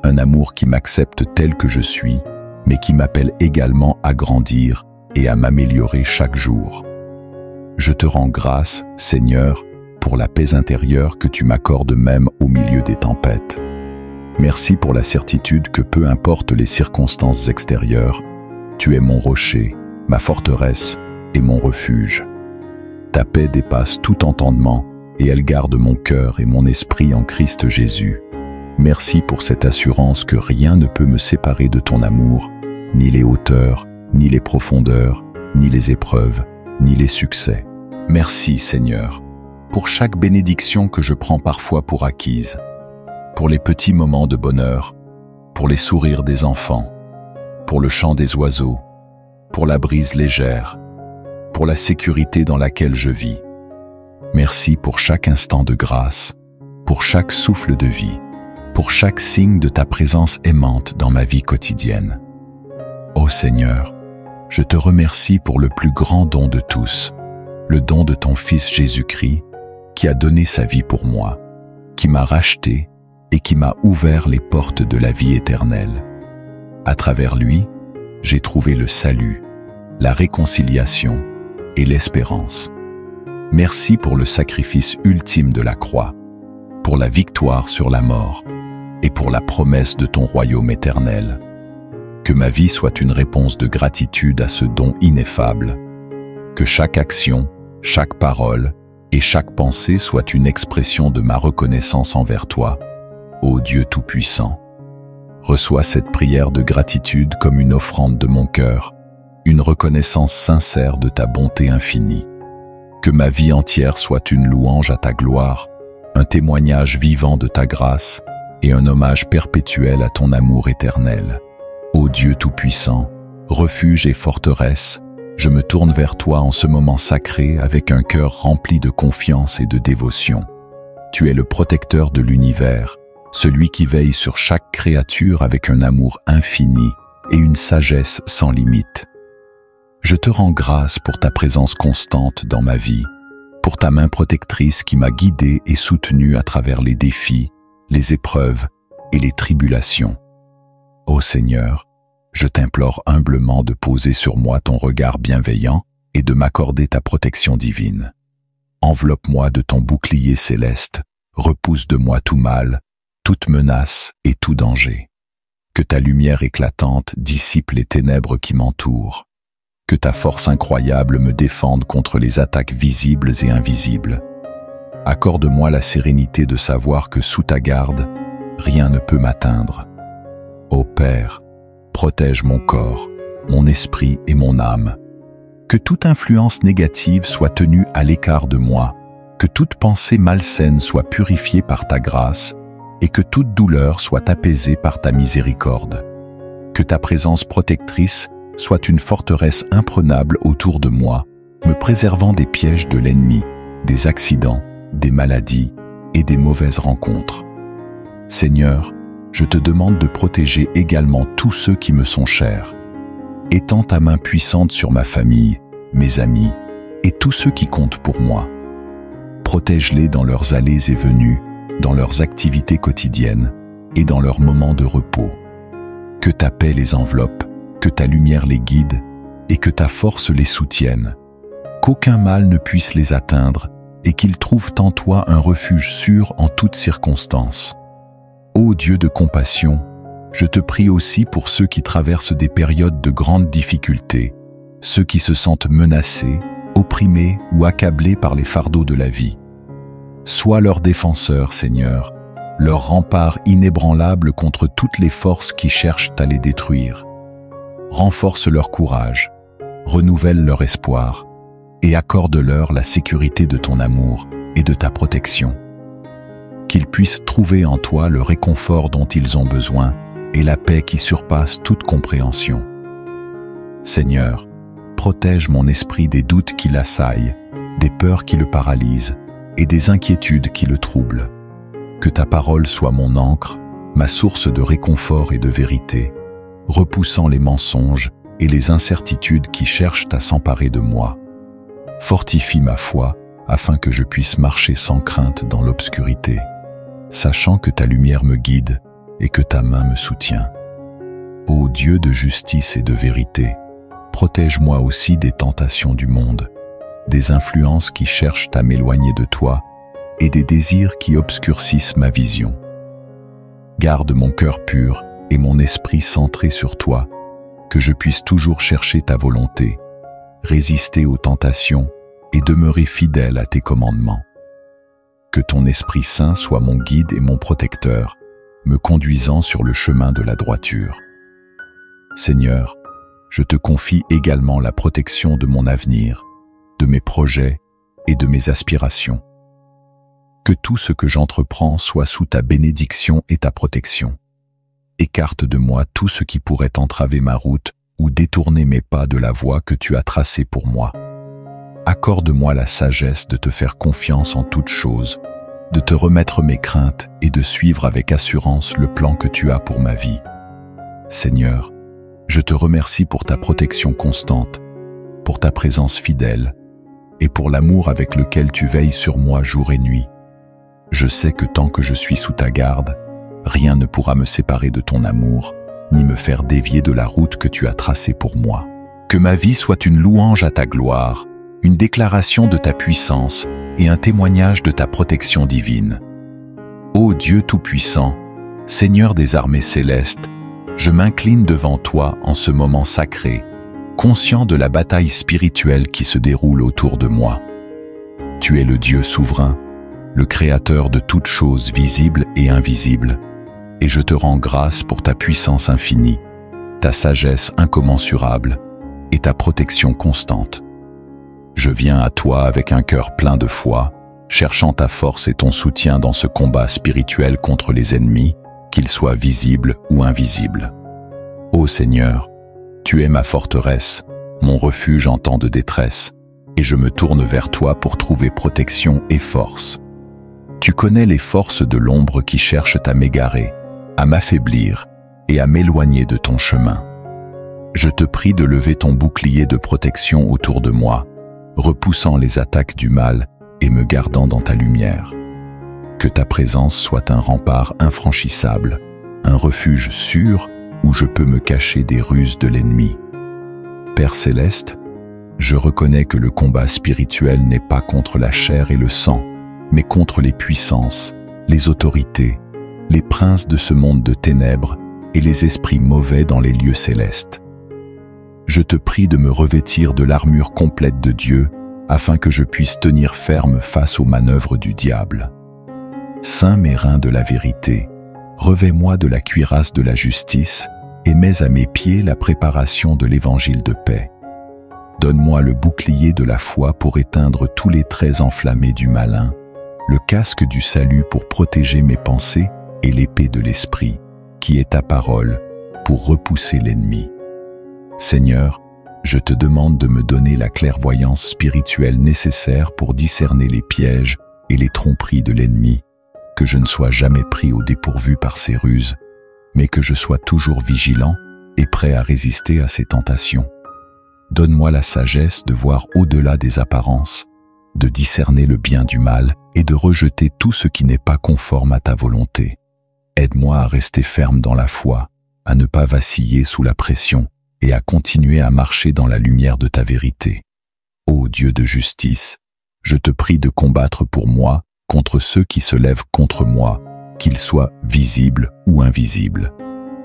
un amour qui m'accepte tel que je suis, mais qui m'appelle également à grandir et à m'améliorer chaque jour. Je te rends grâce, Seigneur, pour la paix intérieure que tu m'accordes même au milieu des tempêtes. Merci pour la certitude que peu importe les circonstances extérieures, tu es mon rocher, ma forteresse et mon refuge. Ta paix dépasse tout entendement et elle garde mon cœur et mon esprit en Christ Jésus. Merci pour cette assurance que rien ne peut me séparer de ton amour, ni les hauteurs, ni les profondeurs, ni les épreuves, ni les succès. Merci, Seigneur, pour chaque bénédiction que je prends parfois pour acquise, pour les petits moments de bonheur, pour les sourires des enfants, pour le chant des oiseaux, pour la brise légère, pour la sécurité dans laquelle je vis. Merci pour chaque instant de grâce, pour chaque souffle de vie, pour chaque signe de ta présence aimante dans ma vie quotidienne. Ô Seigneur, je te remercie pour le plus grand don de tous, le don de ton Fils Jésus-Christ, qui a donné sa vie pour moi, qui m'a racheté et qui m'a ouvert les portes de la vie éternelle. À travers lui, j'ai trouvé le salut, la réconciliation et l'espérance. Merci pour le sacrifice ultime de la croix, pour la victoire sur la mort et pour la promesse de ton royaume éternel. Que ma vie soit une réponse de gratitude à ce don ineffable. Que chaque action, chaque parole et chaque pensée soit une expression de ma reconnaissance envers toi, ô Dieu Tout-Puissant. Reçois cette prière de gratitude comme une offrande de mon cœur, une reconnaissance sincère de ta bonté infinie. Que ma vie entière soit une louange à ta gloire, un témoignage vivant de ta grâce et un hommage perpétuel à ton amour éternel. Ô Dieu Tout-Puissant, refuge et forteresse, je me tourne vers toi en ce moment sacré avec un cœur rempli de confiance et de dévotion. Tu es le protecteur de l'univers, celui qui veille sur chaque créature avec un amour infini et une sagesse sans limite. Je te rends grâce pour ta présence constante dans ma vie, pour ta main protectrice qui m'a guidé et soutenu à travers les défis, les épreuves et les tribulations. Ô Seigneur, je t'implore humblement de poser sur moi ton regard bienveillant et de m'accorder ta protection divine. Enveloppe-moi de ton bouclier céleste, repousse de moi tout mal, toute menace et tout danger. Que ta lumière éclatante dissipe les ténèbres qui m'entourent. Que ta force incroyable me défende contre les attaques visibles et invisibles. Accorde-moi la sérénité de savoir que sous ta garde, rien ne peut m'atteindre. Ô Père, protège mon corps, mon esprit et mon âme. Que toute influence négative soit tenue à l'écart de moi, que toute pensée malsaine soit purifiée par ta grâce et que toute douleur soit apaisée par ta miséricorde. Que ta présence protectrice soit une forteresse imprenable autour de moi, me préservant des pièges de l'ennemi, des accidents, des maladies et des mauvaises rencontres. Seigneur, je te demande de protéger également tous ceux qui me sont chers. Étends ta main puissante sur ma famille, mes amis et tous ceux qui comptent pour moi. Protège-les dans leurs allées et venues, dans leurs activités quotidiennes et dans leurs moments de repos. Que ta paix les enveloppe, que ta lumière les guide et que ta force les soutienne. Qu'aucun mal ne puisse les atteindre et qu'ils trouvent en toi un refuge sûr en toutes circonstances. Ô Dieu de compassion, je te prie aussi pour ceux qui traversent des périodes de grandes difficultés, ceux qui se sentent menacés, opprimés ou accablés par les fardeaux de la vie. Sois leur défenseur, Seigneur, leur rempart inébranlable contre toutes les forces qui cherchent à les détruire. Renforce leur courage, renouvelle leur espoir et accorde-leur la sécurité de ton amour et de ta protection. Qu'ils puissent trouver en toi le réconfort dont ils ont besoin et la paix qui surpasse toute compréhension. Seigneur, protège mon esprit des doutes qui l'assaillent, des peurs qui le paralysent et des inquiétudes qui le troublent. Que ta parole soit mon ancre, ma source de réconfort et de vérité, repoussant les mensonges et les incertitudes qui cherchent à s'emparer de moi. Fortifie ma foi afin que je puisse marcher sans crainte dans l'obscurité, sachant que ta lumière me guide et que ta main me soutient. Ô Dieu de justice et de vérité, protège-moi aussi des tentations du monde, des influences qui cherchent à m'éloigner de toi et des désirs qui obscurcissent ma vision. Garde mon cœur pur et mon esprit centré sur toi, que je puisse toujours chercher ta volonté, résister aux tentations et demeurer fidèle à tes commandements. Que ton Esprit Saint soit mon guide et mon protecteur, me conduisant sur le chemin de la droiture. Seigneur, je te confie également la protection de mon avenir, de mes projets et de mes aspirations. Que tout ce que j'entreprends soit sous ta bénédiction et ta protection. Écarte de moi tout ce qui pourrait entraver ma route ou détourner mes pas de la voie que tu as tracée pour moi. Accorde-moi la sagesse de te faire confiance en toutes choses, de te remettre mes craintes et de suivre avec assurance le plan que tu as pour ma vie. Seigneur, je te remercie pour ta protection constante, pour ta présence fidèle et pour l'amour avec lequel tu veilles sur moi jour et nuit. Je sais que tant que je suis sous ta garde, rien ne pourra me séparer de ton amour, ni me faire dévier de la route que tu as tracée pour moi. Que ma vie soit une louange à ta gloire, une déclaration de ta puissance et un témoignage de ta protection divine. Ô Dieu Tout-Puissant, Seigneur des armées célestes, je m'incline devant toi en ce moment sacré, conscient de la bataille spirituelle qui se déroule autour de moi. Tu es le Dieu souverain, le Créateur de toutes choses visibles et invisibles, et je te rends grâce pour ta puissance infinie, ta sagesse incommensurable et ta protection constante. Je viens à toi avec un cœur plein de foi, cherchant ta force et ton soutien dans ce combat spirituel contre les ennemis, qu'ils soient visibles ou invisibles. Ô Seigneur, tu es ma forteresse, mon refuge en temps de détresse, et je me tourne vers toi pour trouver protection et force. Tu connais les forces de l'ombre qui cherchent à m'égarer, à m'affaiblir et à m'éloigner de ton chemin. Je te prie de lever ton bouclier de protection autour de moi, repoussant les attaques du mal et me gardant dans ta lumière. Que ta présence soit un rempart infranchissable, un refuge sûr où je peux me cacher des ruses de l'ennemi. Père céleste, je reconnais que le combat spirituel n'est pas contre la chair et le sang, mais contre les puissances, les autorités, les princes de ce monde de ténèbres et les esprits mauvais dans les lieux célestes. Je te prie de me revêtir de l'armure complète de Dieu afin que je puisse tenir ferme face aux manœuvres du diable. Ceins mes reins de la vérité, revêt-moi de la cuirasse de la justice et mets à mes pieds la préparation de l'évangile de paix. Donne-moi le bouclier de la foi pour éteindre tous les traits enflammés du malin, le casque du salut pour protéger mes pensées et l'épée de l'esprit, qui est ta parole, pour repousser l'ennemi. Seigneur, je te demande de me donner la clairvoyance spirituelle nécessaire pour discerner les pièges et les tromperies de l'ennemi, que je ne sois jamais pris au dépourvu par ses ruses, mais que je sois toujours vigilant et prêt à résister à ses tentations. Donne-moi la sagesse de voir au-delà des apparences, de discerner le bien du mal et de rejeter tout ce qui n'est pas conforme à ta volonté. Aide-moi à rester ferme dans la foi, à ne pas vaciller sous la pression et à continuer à marcher dans la lumière de ta vérité. Ô Dieu de justice, je te prie de combattre pour moi contre ceux qui se lèvent contre moi, qu'ils soient visibles ou invisibles.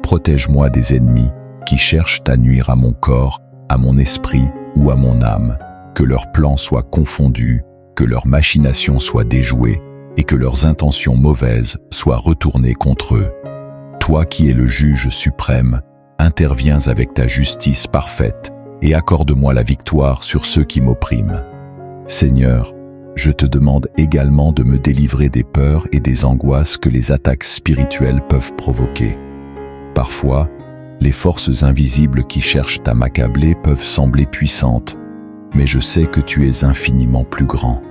Protège-moi des ennemis qui cherchent à nuire à mon corps, à mon esprit ou à mon âme, que leurs plans soient confondus, que leurs machinations soient déjouées et que leurs intentions mauvaises soient retournées contre eux. Toi qui es le juge suprême, interviens avec ta justice parfaite et accorde-moi la victoire sur ceux qui m'oppriment. Seigneur, je te demande également de me délivrer des peurs et des angoisses que les attaques spirituelles peuvent provoquer. Parfois, les forces invisibles qui cherchent à m'accabler peuvent sembler puissantes, mais je sais que tu es infiniment plus grand.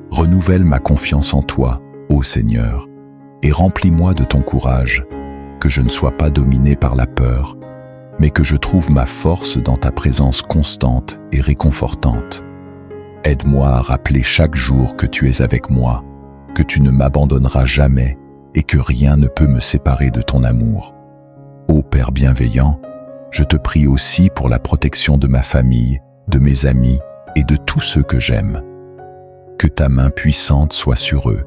Renouvelle ma confiance en toi, ô Seigneur, et remplis-moi de ton courage, que je ne sois pas dominé par la peur, mais que je trouve ma force dans ta présence constante et réconfortante. Aide-moi à rappeler chaque jour que tu es avec moi, que tu ne m'abandonneras jamais et que rien ne peut me séparer de ton amour. Ô Père bienveillant, je te prie aussi pour la protection de ma famille, de mes amis et de tous ceux que j'aime. Que ta main puissante soit sur eux,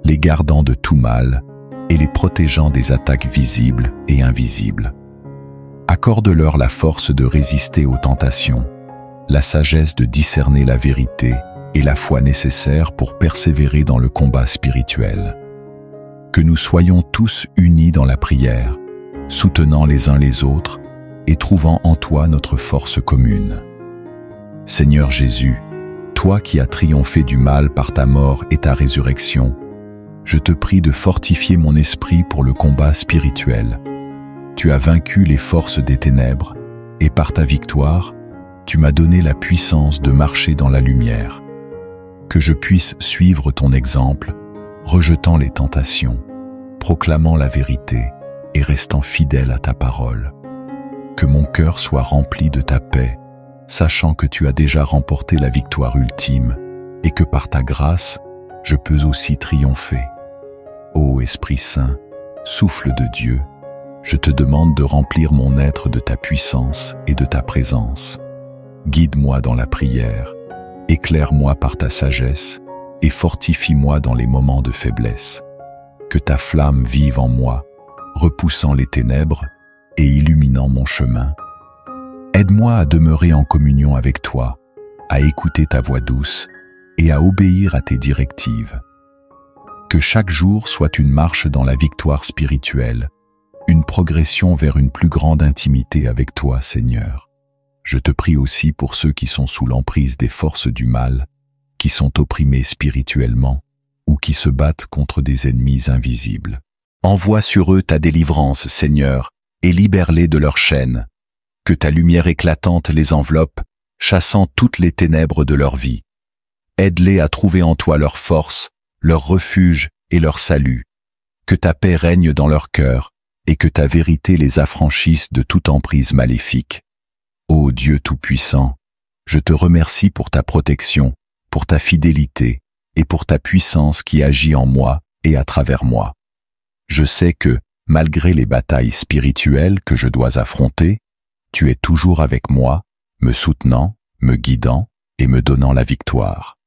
les gardant de tout mal et les protégeant des attaques visibles et invisibles. Accorde-leur la force de résister aux tentations, la sagesse de discerner la vérité et la foi nécessaire pour persévérer dans le combat spirituel. Que nous soyons tous unis dans la prière, soutenant les uns les autres et trouvant en toi notre force commune. Seigneur Jésus, toi qui as triomphé du mal par ta mort et ta résurrection, je te prie de fortifier mon esprit pour le combat spirituel. Tu as vaincu les forces des ténèbres, et par ta victoire, tu m'as donné la puissance de marcher dans la lumière. Que je puisse suivre ton exemple, rejetant les tentations, proclamant la vérité et restant fidèle à ta parole. Que mon cœur soit rempli de ta paix, sachant que tu as déjà remporté la victoire ultime et que par ta grâce, je peux aussi triompher. Ô Esprit Saint, souffle de Dieu, je te demande de remplir mon être de ta puissance et de ta présence. Guide-moi dans la prière, éclaire-moi par ta sagesse et fortifie-moi dans les moments de faiblesse. Que ta flamme vive en moi, repoussant les ténèbres et illuminant mon chemin. Aide-moi à demeurer en communion avec toi, à écouter ta voix douce et à obéir à tes directives. Que chaque jour soit une marche dans la victoire spirituelle, une progression vers une plus grande intimité avec toi, Seigneur. Je te prie aussi pour ceux qui sont sous l'emprise des forces du mal, qui sont opprimés spirituellement ou qui se battent contre des ennemis invisibles. Envoie sur eux ta délivrance, Seigneur, et libère-les de leurs chaînes. Que ta lumière éclatante les enveloppe, chassant toutes les ténèbres de leur vie. Aide-les à trouver en toi leur force, leur refuge et leur salut. Que ta paix règne dans leur cœur et que ta vérité les affranchisse de toute emprise maléfique. Ô Dieu Tout-Puissant, je te remercie pour ta protection, pour ta fidélité et pour ta puissance qui agit en moi et à travers moi. Je sais que, malgré les batailles spirituelles que je dois affronter, tu es toujours avec moi, me soutenant, me guidant et me donnant la victoire.